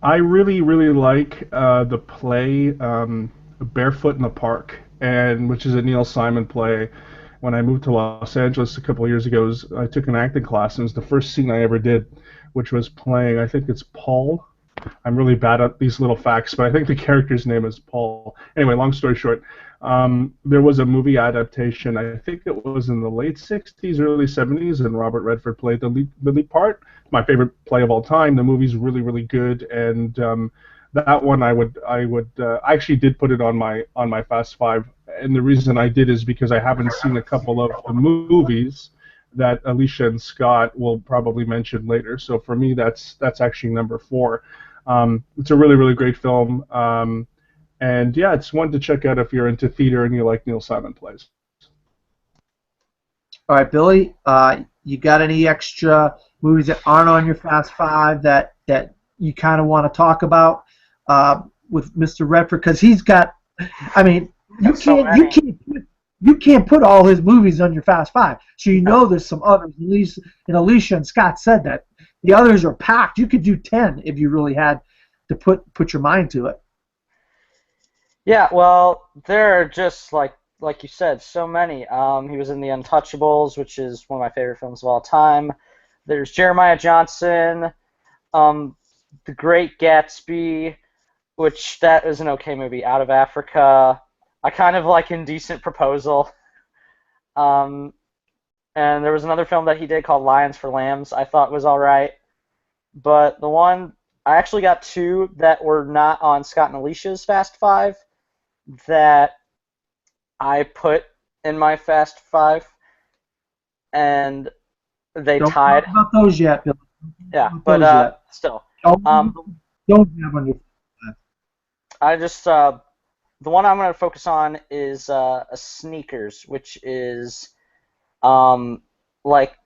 I really, really like the play Barefoot in the Park, which is a Neil Simon play. When I moved to Los Angeles a couple of years ago, I took an acting class, and it was the first scene I ever did, which was playing, I think it's Paul. I'm really bad at these little facts, but I think the character's name is Paul. Anyway, long story short, There was a movie adaptation. I think it was in the late '60s, early '70s, and Robert Redford played the lead part. My favorite play of all time. The movie's really, really good, and that one I actually did put it on my Fast Five, and the reason I did is because I haven't seen a couple of the movies that Alicia and Scott will probably mention later. So for me, that's actually number four. It's a really, really great film. And yeah, it's one to check out if you're into theater and you like Neil Simon plays. All right, Billy, you got any extra movies that aren't on your Fast Five that you kind of want to talk about with Mr. Redford? Because he's got, I mean, you can't put all his movies on your Fast Five. So you know there's some others. At least, and Alicia and Scott said that the others are packed. You could do 10 if you really had to put your mind to it. Yeah, well, there are just like you said, so many. He was in The Untouchables, which is one of my favorite films of all time. There's Jeremiah Johnson, The Great Gatsby, which that is an okay movie. Out of Africa. I kind of like Indecent Proposal. And there was another film that he did called Lions for Lambs. I thought was all right, but the one I actually got two that were not on Scott and Alicia's Fast Five that I put in my Fast Five, and they Don't tied. talk about those yet, Billy. Yeah, but still. Don't have on your. I just the one I'm going to focus on is a Sneakers, which is like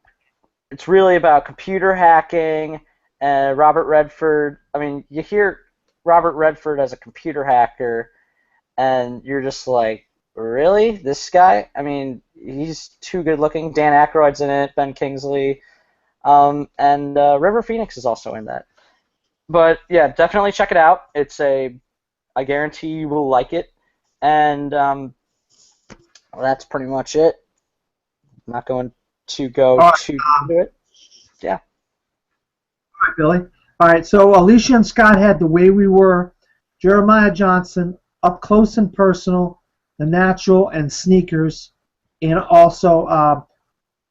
it's really about computer hacking and Robert Redford. I mean, you hear Robert Redford as a computer hacker, and you're just like, really? This guy? I mean, he's too good looking. Dan Aykroyd's in it, Ben Kingsley, and River Phoenix is also in that. But yeah, definitely check it out. I guarantee you will like it. And well, that's pretty much it. I'm not going to go too into it. Yeah. All right, Billy. All right, so Alicia and Scott had The Way We Were, Jeremiah Johnson, Up Close and Personal, The Natural, and Sneakers, and also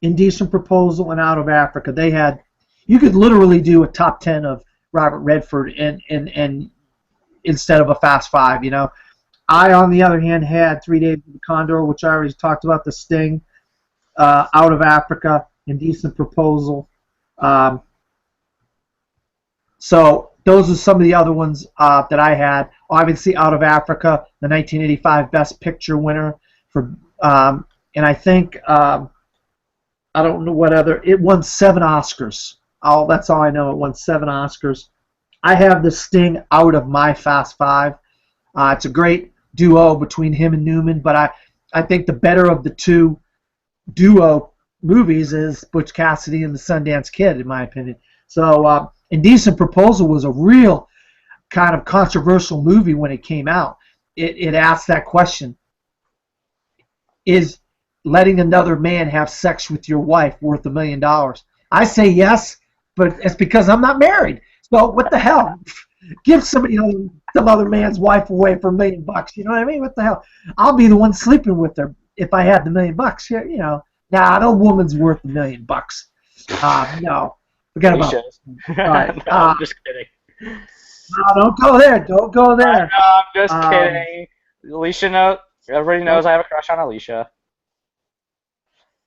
Indecent Proposal and Out of Africa. They had, you could literally do a top 10 of Robert Redford and instead of a Fast Five, you know. I, on the other hand, had 3 Days of the Condor, which I already talked about, The Sting, Out of Africa, Indecent Proposal. So those are some of the other ones that I had. Obviously, Out of Africa, the 1985 Best Picture winner for, and I think I don't know what other. It won 7 Oscars. That's all I know. It won 7 Oscars. I have The Sting out of my Fast Five. It's a great duo between him and Newman, but I think the better of the two duo movies is Butch Cassidy and the Sundance Kid, in my opinion. So Indecent Proposal was a real kind of controversial movie when it came out. It asked that question: is letting another man have sex with your wife worth $1 million? I say yes, but it's because I'm not married. So what the hell? Give somebody some other man's wife away for $1 million. You know what I mean? What the hell? I'll be the one sleeping with her if I had the $1 million. You know, nah, no woman's worth $1 million. No, forget about it. All right. No, I'm just kidding. No, don't go there. Don't go there. No, I'm just kidding. Alicia knows. Everybody knows I have a crush on Alicia.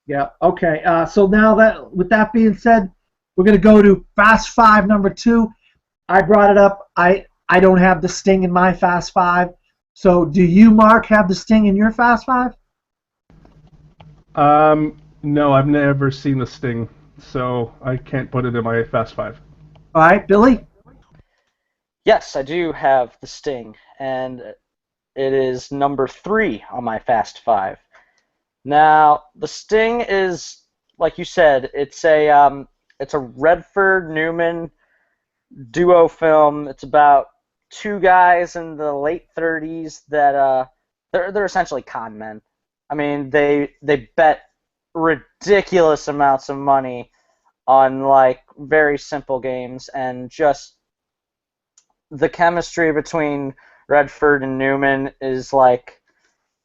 Yeah. Okay. So now that, with that being said, we're gonna go to Fast Five number 2. I brought it up. I don't have The Sting in my Fast Five. So do you, Mark, have The Sting in your Fast Five? No, I've never seen The Sting, so I can't put it in my Fast Five. All right, Billy. Yes, I do have The Sting, and it is number 3 on my Fast Five. Now, The Sting is, like you said, it's a Redford Newman duo film. It's about 2 guys in the late 30s that they're essentially con men. I mean, they bet ridiculous amounts of money on like very simple games, and just the chemistry between Redford and Newman is like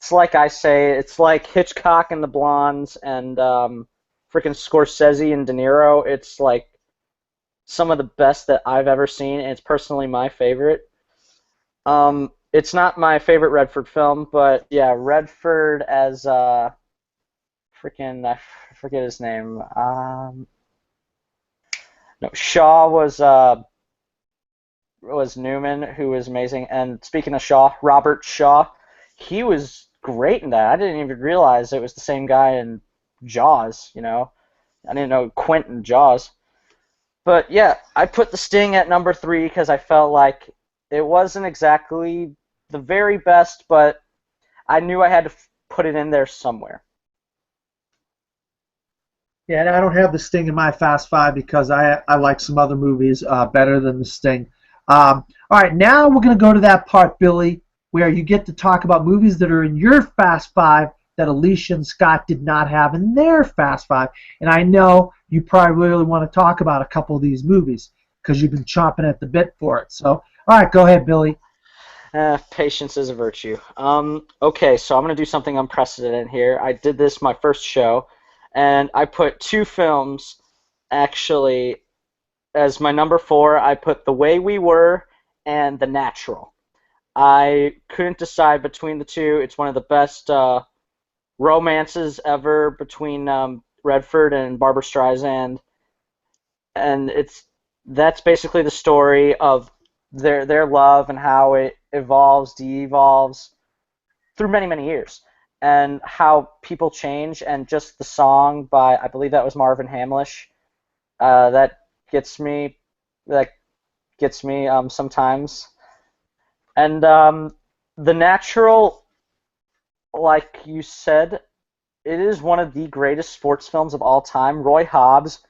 it's like I say, it's like Hitchcock and the Blondes and freaking Scorsese and De Niro. It's like some of the best that I've ever seen, and it's personally my favorite. It's not my favorite Redford film, but yeah, Redford as freaking I forget his name. No, Shaw was Newman, who was amazing. And speaking of Shaw, Robert Shaw, he was great in that. I didn't even realize it was the same guy in Jaws. I didn't know Quint in Jaws. But yeah, I put The Sting at number 3 because I felt like it wasn't exactly the very best, but I knew I had to put it in there somewhere. Yeah, and I don't have The Sting in my Fast Five because I like some other movies better than The Sting. All right, now we're going to go to that part, Billy, where you get to talk about movies that are in your Fast Five that Alicia and Scott did not have in their Fast Five. And I know you probably really want to talk about a couple of these movies because you've been chomping at the bit for it. So, all right, go ahead, Billy. Patience is a virtue. Okay, so I'm going to do something unprecedented here. I did this my first show, and I put 2 films, actually, as my number 4. I put The Way We Were and The Natural. I couldn't decide between the two. It's one of the best romances ever between Redford and Barbra Streisand, and that's basically the story of their love and how it evolves, de-evolves through many, many years, and how people change, and just the song by, I believe that was Marvin Hamlish, that gets me that gets me sometimes. And The Natural, like you said, it is one of the greatest sports films of all time. Roy Hobbs,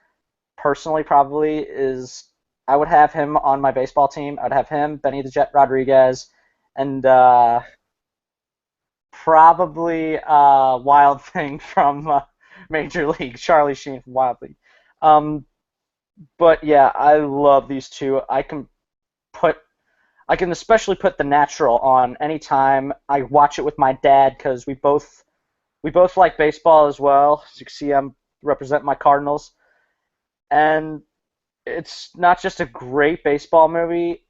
personally, probably is. I would have him on my baseball team. I'd have him, Benny the Jet Rodriguez, and probably Wild Thing from Major League, Charlie Sheen from Wild League. But yeah, I love these two. I can especially put The Natural on anytime. I watch it with my dad because we both like baseball as well. As you can see, I'm represent my Cardinals, and it's not just a great baseball movie.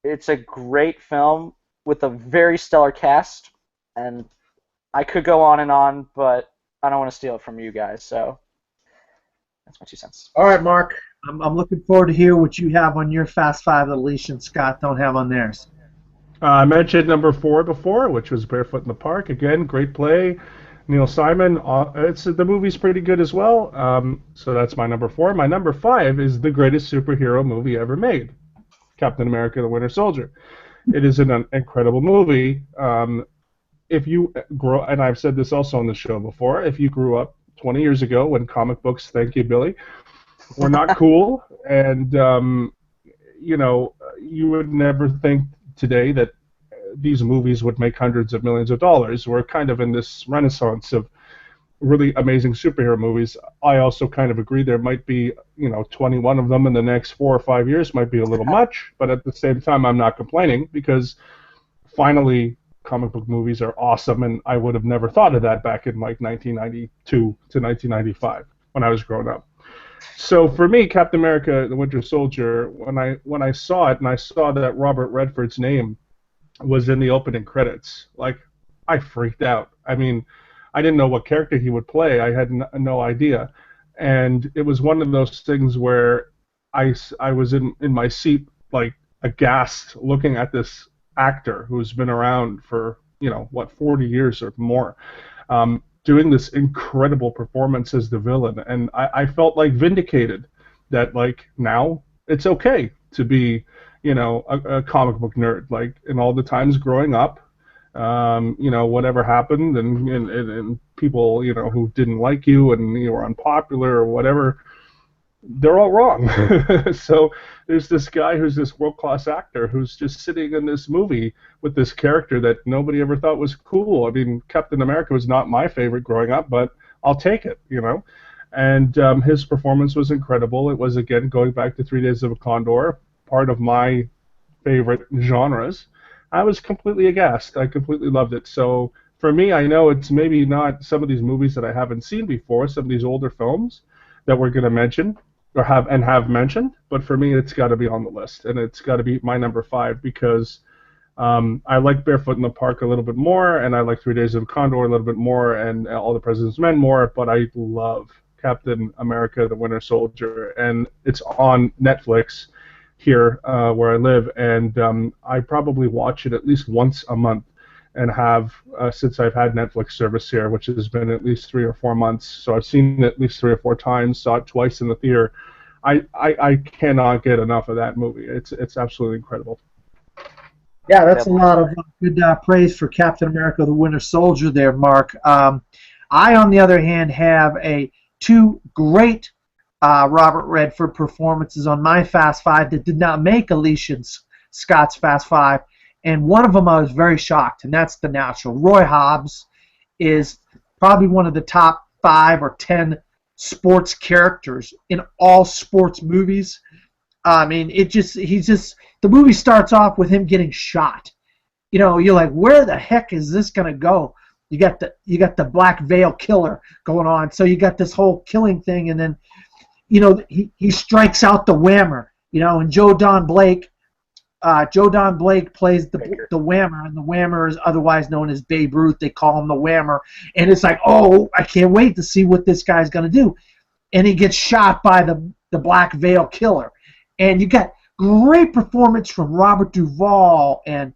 It's a great film with a very stellar cast, and I could go on, but I don't want to steal it from you guys. So that's my 2 cents. All right, Mark. I'm looking forward to hear what you have on your Fast Five that Alicia and Scott don't have on theirs. I mentioned number 4 before, which was Barefoot in the Park. Again, great play. Neil Simon. The movie's pretty good as well. So that's my number 4. My number 5 is the greatest superhero movie ever made, Captain America: The Winter Soldier. It is an incredible movie. If you grow, and I've said this also on the show before, if you grew up 20 years ago when comic books, thank you, Billy, were not cool, and you would never think today that these movies would make hundreds of millions of dollars. We're kind of in this renaissance of really amazing superhero movies. I also kind of agree there might be, 21 of them in the next 4 or 5 years might be a little much, but at the same time, I'm not complaining because finally comic book movies are awesome, and I would have never thought of that back in like 1992 to 1995 when I was growing up. So for me, Captain America: The Winter Soldier, when I saw it and I saw that Robert Redford's name was in the opening credits, like, I freaked out. I mean, I didn't know what character he would play. I had no idea. And it was one of those things where I was in my seat, like, aghast, looking at this actor who's been around for, 40 years or more, doing this incredible performance as the villain. And I felt, like, vindicated that, like, now it's okay to be, a comic book nerd. Like, in all the times growing up, whatever happened, and people, who didn't like you and you were unpopular or whatever, they're all wrong. So there's this guy who's this world-class actor who's just sitting in this movie with this character that nobody ever thought was cool. I mean, Captain America was not my favorite growing up, but I'll take it, And his performance was incredible. It was, again, going back to 3 Days of a Condor, part of my favorite genres. I was completely aghast. I completely loved it. So for me, I know it's maybe not some of these movies that I haven't seen before, some of these older films that we're going to mention or have mentioned, but for me, it's got to be on the list, and it's got to be my number five because I like Barefoot in the Park a little bit more, and I like 3 Days of Condor a little bit more, and All the President's Men more, but I love Captain America: The Winter Soldier, and it's on Netflix here where I live, and I probably watch it at least once a month, and have since I've had Netflix service here, which has been at least 3 or 4 months. So I've seen it at least 3 or 4 times, saw it twice in the theater. I cannot get enough of that movie. It's absolutely incredible. Yeah, that's a lot of good praise for Captain America: The Winter Soldier there, Mark. I, on the other hand, have two great Robert Redford performances on my Fast Five that did not make Alicia Scott's Fast Five, and one of them I was very shocked, and that's The Natural. Roy Hobbs is probably one of the top 5 or 10 sports characters in all sports movies. I mean, the movie starts off with him getting shot. You know, you're like, where the heck is this gonna go? You got the Black Veil Killer going on, so you got this whole killing thing, and then, you know, he strikes out the whammer. You know, and Joe Don Blake plays the whammer, and the whammer is otherwise known as Babe Ruth. They call him the whammer, and it's like, oh, I can't wait to see what this guy's gonna do. And he gets shot by the Black Veil Killer, and you got great performance from Robert Duvall, and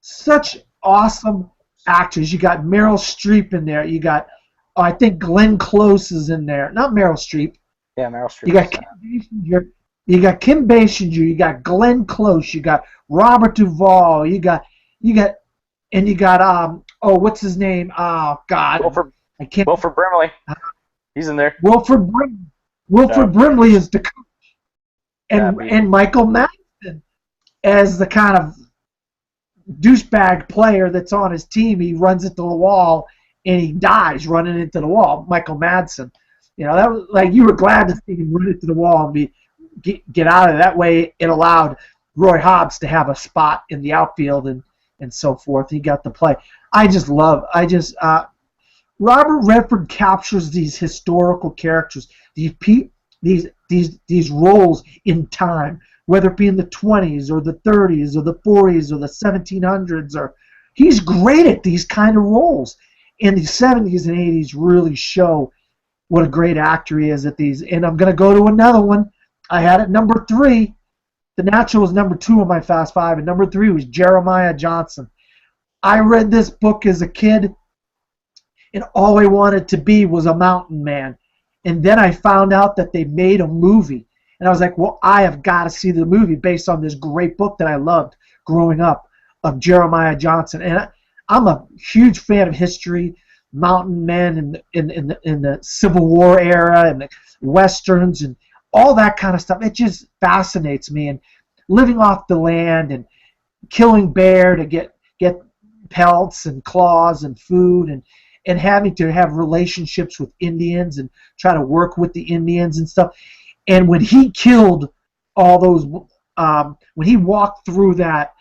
such awesome actors. You got Meryl Streep in there. You got, I think Glenn Close is in there. Not Meryl Streep. Yeah, Meryl Streep. You got Kim Basinger. You got Kim Basinger. You got Glenn Close. You got Robert Duvall. You got what's his name? Oh God, Wilford Brimley. He's in there. Wilford Brimley is the coach, and Michael Madsen as the kind of douchebag player that's on his team. He runs into the wall and he dies running into the wall. Michael Madsen, you know, that was like, you were glad to see him run into the wall and get out of it. That way it allowed Roy Hobbs to have a spot in the outfield and so forth. He got the play. Robert Redford captures these historical characters, these roles in time, whether it be in the 20s or the 30s or the 40s or the 1700s, he's great at these kind of roles. And the 70s and 80s really show what a great actor he is at these. And I'm going to go to another one. I had it number 3. The Natural was number 2 on my Fast Five, and number 3 was Jeremiah Johnson. I read this book as a kid, and all I wanted to be was a mountain man. And then I found out that they made a movie. And I was like, well, I have got to see the movie based on this great book that I loved growing up of Jeremiah Johnson. And I'm a huge fan of history, mountain men in the Civil War era and the Westerns and all that kind of stuff. It just fascinates me. And living off the land and killing bear to get pelts and claws and food, and having to have relationships with Indians and try to work with the Indians and stuff. And when he killed all those, when he walked through that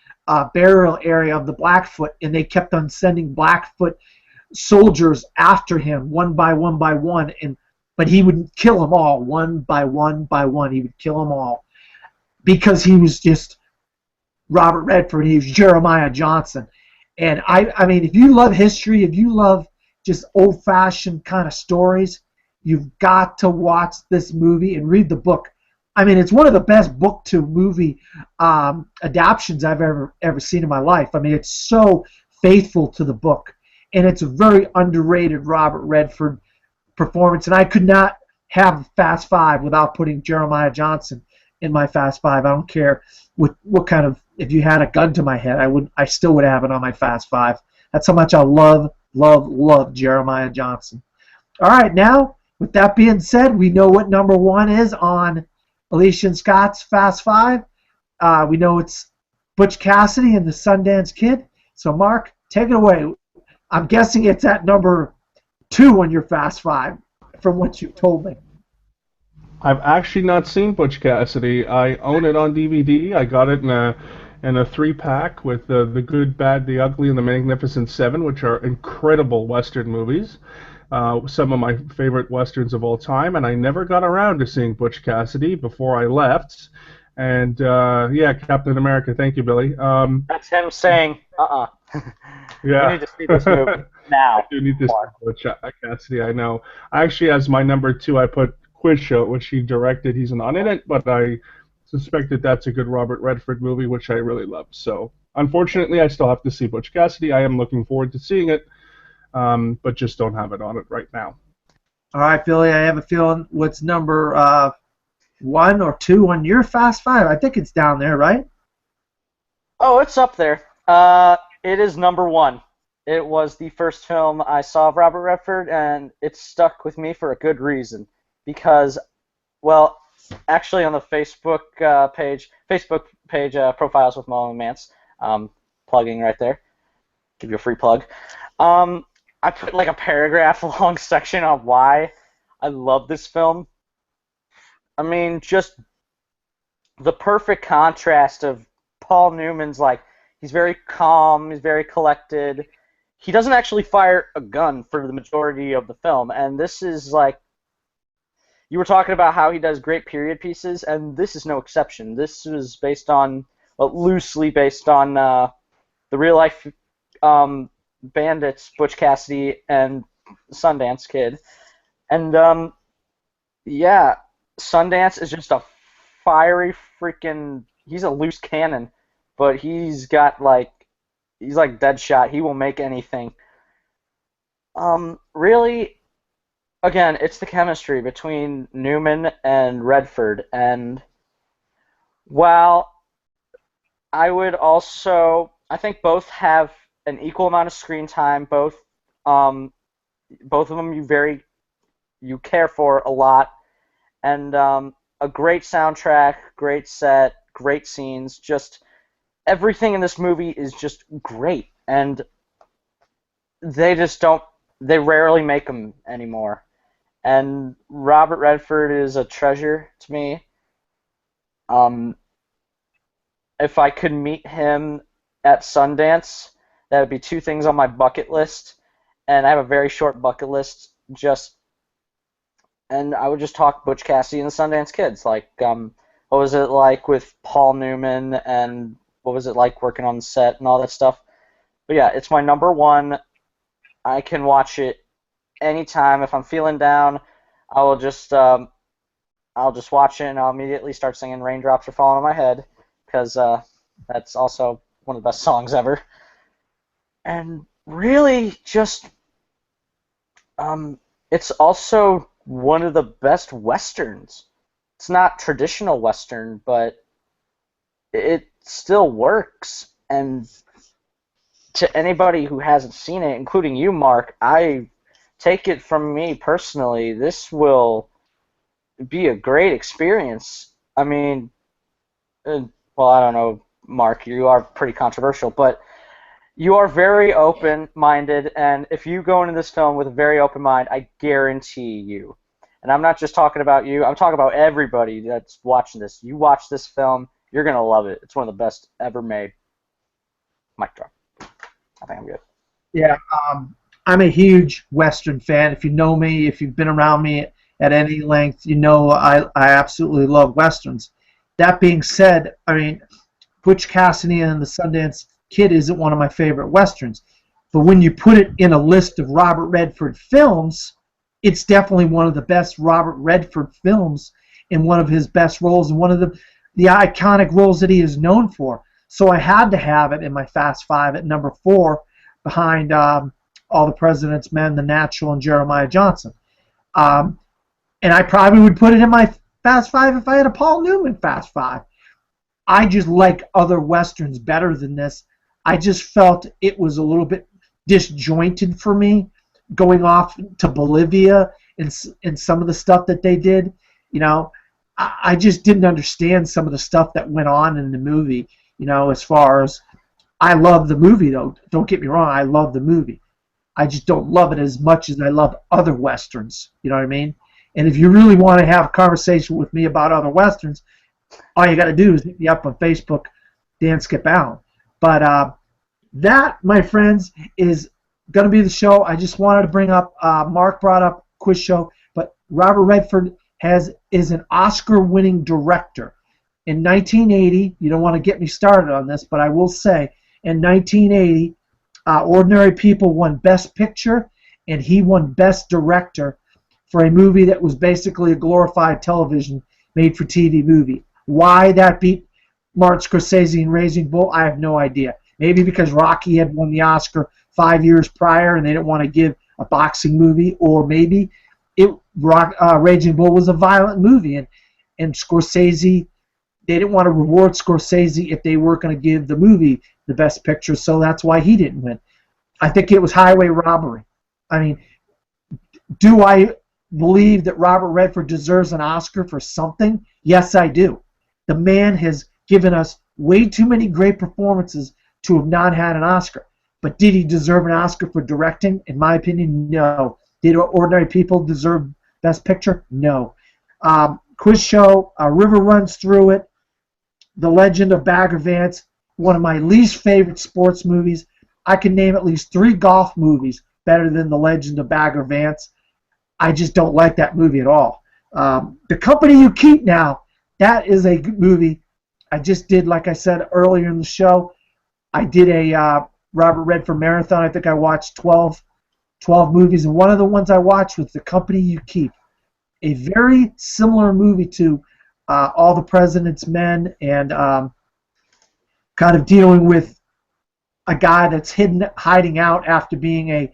burial area of the Blackfoot, and they kept on sending Blackfoot soldiers after him one by one, but he would kill them all one by one. He would kill them all because he was just Robert Redford. He was Jeremiah Johnson. And I mean, if you love history, if you love just old-fashioned kind of stories, you've got to watch this movie and read the book. I mean, it's one of the best book-to-movie adaptions I've ever seen in my life. I mean, it's so faithful to the book, and it's a very underrated Robert Redford performance. And I could not have Fast Five without putting Jeremiah Johnson in my Fast Five. I don't care what kind of, if you had a gun to my head, I still would have it on my Fast Five. That's how much I love Jeremiah Johnson. All right, now, with that being said, we know what number 1 is on Alicia Scott's Fast Five. We know it's Butch Cassidy and the Sundance Kid. So, Mark, take it away. I'm guessing it's at number 2 on your Fast Five, from what you told me. I've actually not seen Butch Cassidy. I own it on DVD. I got it and a 3-pack with The Good, Bad, the Ugly, and The Magnificent Seven, which are incredible Western movies. Some of my favorite Westerns of all time, and I never got around to seeing Butch Cassidy before I left. And yeah, Captain America. Thank you, Billy. That's him saying, You Yeah. need to see this movie now. I do need to see Mark. Butch Cassidy, I know. Actually, as my number 2, I put Quiz Show, which he directed. He's not in it, but I suspect that that's a good Robert Redford movie, which I really love. So, unfortunately, I still have to see Butch Cassidy. I am looking forward to seeing it, but just don't have it on it right now. All right, Billy, I have a feeling what's number 1 or 2 on your Fast Five? I think it's down there, right? Oh, it's up there. It is number 1. It was the first film I saw of Robert Redford, and it stuck with me for a good reason. Because, well, actually on the Facebook page, Profiles with Mo and Mance, plugging right there. Give you a free plug. I put like a paragraph-long section on why I love this film. I mean, just the perfect contrast of Paul Newman's like, he's very calm, he's very collected. He doesn't actually fire a gun for the majority of the film, and this is like, you were talking about how he does great period pieces, and this is no exception. This was based on, well, loosely based on the real-life bandits, Butch Cassidy and Sundance Kid. And, yeah, Sundance is just a fiery freaking, he's a loose cannon, but he's got like, he's like Deadshot. He will make anything. Really, again, it's the chemistry between Newman and Redford, and while I would also, I think both have an equal amount of screen time. Both of them you care for a lot, and a great soundtrack, great set, great scenes, just everything in this movie is just great, and they rarely make them anymore. And Robert Redford is a treasure to me. If I could meet him at Sundance, that would be 2 things on my bucket list, and I have a very short bucket list, and I would just talk Butch Cassidy and the Sundance Kids, like, what was it like with Paul Newman, and what was it like working on the set and all that stuff. But yeah, it's my number 1. I can watch it anytime. If I'm feeling down, I'll just watch it, and I'll immediately start singing "Raindrops Are Falling on My Head," because that's also one of the best songs ever. And really, just it's also one of the best westerns. It's not traditional western, but it still works. And to anybody who hasn't seen it, including you, Mark, I take it from me personally, this will be a great experience. I mean, well, I don't know, Mark, you are pretty controversial, but you are very open-minded, and if you go into this film with a very open mind, I guarantee you, and I'm not just talking about you, I'm talking about everybody that's watching this. You watch this film, you're going to love it. It's one of the best ever made. Mic drop. I think I'm good. Yeah, I'm a huge Western fan. If you know me, if you've been around me at any length, you know I absolutely love Westerns. That being said, I mean, Butch Cassidy and the Sundance Kid isn't one of my favorite Westerns. But when you put it in a list of Robert Redford films, it's definitely one of the best Robert Redford films and one of his best roles and one of the iconic roles that he is known for. So I had to have it in my Fast Five at number 4 behind All the President's Men, The Natural, and Jeremiah Johnson. And I probably would put it in my Fast Five if I had a Paul Newman Fast Five. I just like other Westerns better than this. I just felt it was a little bit disjointed for me, going off to Bolivia and some of the stuff that they did. You know, I just didn't understand some of the stuff that went on in the movie. You know, as far as, I love the movie, though. Don't get me wrong, I love the movie. I just don't love it as much as I love other Westerns. You know what I mean? And if you really want to have a conversation with me about other Westerns, all you got to do is hit me up on Facebook, Dan Skip Allen. But that, my friends, is going to be the show. I just wanted to bring up, Mark brought up quiz show, but Robert Redford is an Oscar-winning director. In 1980, you don't want to get me started on this, but I will say, in 1980, Ordinary People won Best Picture, and he won Best Director for a movie that was basically a glorified television made-for-TV movie. Why that beat Martin Scorsese and Raging Bull, I have no idea. Maybe because Rocky had won the Oscar 5 years prior and they didn't want to give a boxing movie, or maybe Raging Bull was a violent movie, and Scorsese, they didn't want to reward Scorsese if they weren't going to give the movie the Best Picture, so that's why he didn't win. I think it was highway robbery. I mean, do I believe that Robert Redford deserves an Oscar for something? Yes, I do. The man has given us way too many great performances to have not had an Oscar. But did he deserve an Oscar for directing? In my opinion, no. Did Ordinary People deserve Best Picture? No. Quiz show, River Runs Through It, The Legend of Bagger Vance, one of my least favorite sports movies. I can name at least 3 golf movies better than The Legend of Bagger Vance. I just don't like that movie at all. The Company You Keep Now, that is a good movie. I just did, like I said earlier in the show, I did a Robert Redford marathon. I think I watched 12 movies, and one of the ones I watched was The Company You Keep, a very similar movie to All the President's Men, and kind of dealing with a guy that's hiding out after being a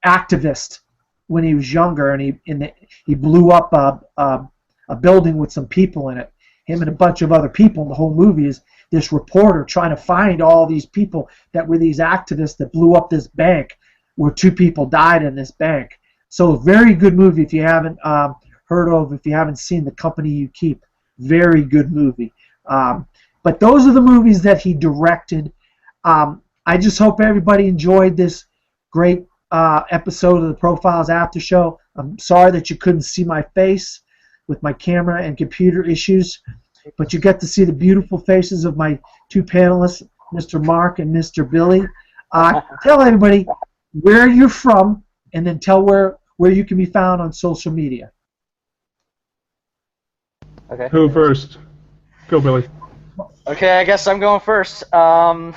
activist when he was younger, and he blew up a building with some people in it. Him and a bunch of other people. And the whole movie is this reporter trying to find all these people that were these activists that blew up this bank, where 2 people died in this bank. So a very good movie if you haven't heard of, if you haven't seen The Company You Keep. Very good movie. But those are the movies that he directed. I just hope everybody enjoyed this great episode of the Profiles After Show. I'm sorry that you couldn't see my face with my camera and computer issues, but you get to see the beautiful faces of my 2 panelists, Mr. Mark and Mr. Billy. Tell everybody where you're from, and then tell where you can be found on social media. Okay. Who first? Go, Billy. Okay, I guess I'm going first. Well,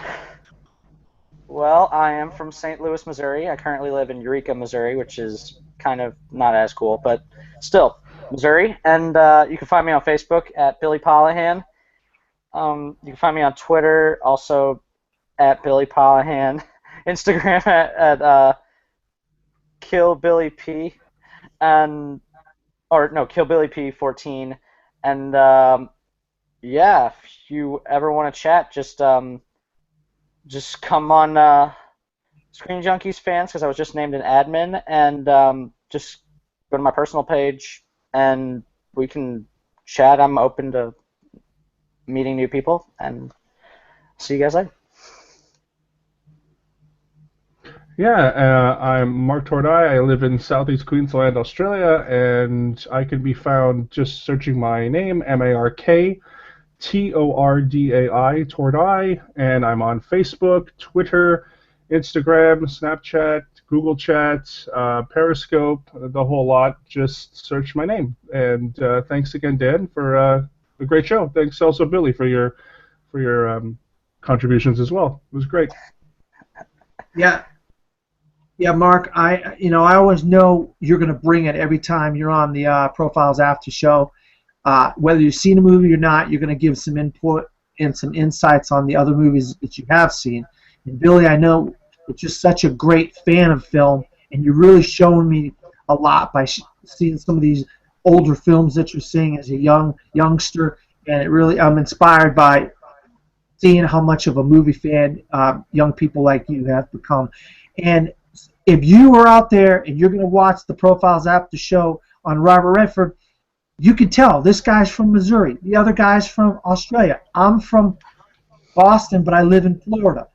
I am from St. Louis, Missouri. I currently live in Eureka, Missouri, which is kind of not as cool, but still, Missouri. And you can find me on Facebook at Billy Polihan. You can find me on Twitter, also at Billy Polihan. Instagram at KillBillyP, and KillBillyP14. And yeah, if you ever want to chat, just come on Screen Junkies fans, because I was just named an admin, and just go to my personal page and we can chat. I'm open to meeting new people, and see you guys later. Yeah, I'm Mark Tordai. I live in Southeast Queensland, Australia, and I can be found just searching my name, MarkTordai, Tordai, and I'm on Facebook, Twitter, Instagram, Snapchat, Google Chat, Periscope, the whole lot. Just search my name. And thanks again, Dan, for a great show. Thanks also, Billy, for your contributions as well. It was great. Yeah, Mark. I always know you're going to bring it every time you're on the Profiles After Show. Whether you've seen a movie or not, you're going to give some input and some insights on the other movies that you have seen. And Billy, I know you're just such a great fan of film, and you're really showing me a lot by seeing some of these older films that you're seeing as a youngster. And it really, I'm inspired by seeing how much of a movie fan young people like you have become. And if you are out there and you're going to watch the Profiles After Show on Robert Redford, you can tell this guy's from Missouri, the other guy's from Australia. I'm from Boston, but I live in Florida.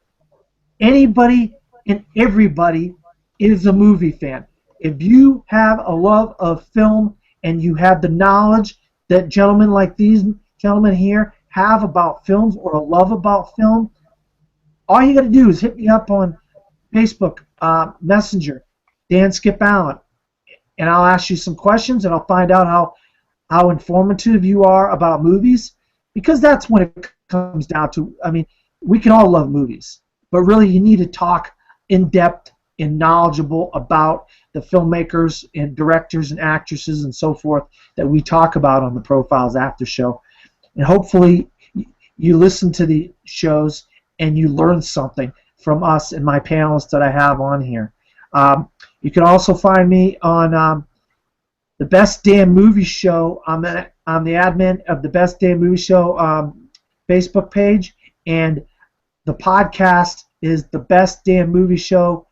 Anybody and everybody is a movie fan. If you have a love of film and you have the knowledge that gentlemen like these gentlemen here have about films or a love about film, all you got to do is hit me up on Facebook Messenger, Dan Skip Allen, and I'll ask you some questions and I'll find out how informative you are about movies, because that's when it comes down to. I mean, we can all love movies, but really you need to talk in depth and knowledgeable about the filmmakers and directors and actresses and so forth that we talk about on the Profiles After Show. And hopefully you listen to the shows and you learn something from us and my panelists that I have on here. You can also find me on the Best Damn Movie Show. I'm the admin of the Best Damn Movie Show Facebook page, and the podcast is the Best Damn Movie Show.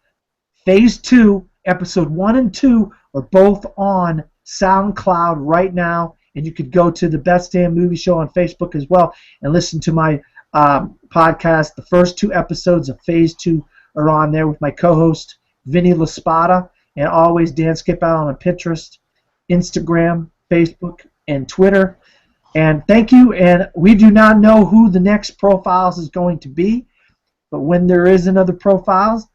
Phase 2, Episode 1 and 2 are both on SoundCloud right now, and you could go to the Best Damn Movie Show on Facebook as well and listen to my podcast. The first 2 episodes of Phase 2 are on there with my co-host Vinny LaSpada, and always Dan Skip Allen on Pinterest, Instagram, Facebook, and Twitter. And thank you, and we do not know who the next Profiles is going to be, but when there is another Profiles,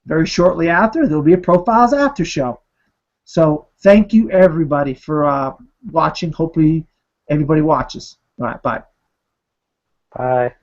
very shortly after, there'll be a Profiles After Show. So thank you, everybody, for watching. Hopefully everybody watches. All right, bye. Bye.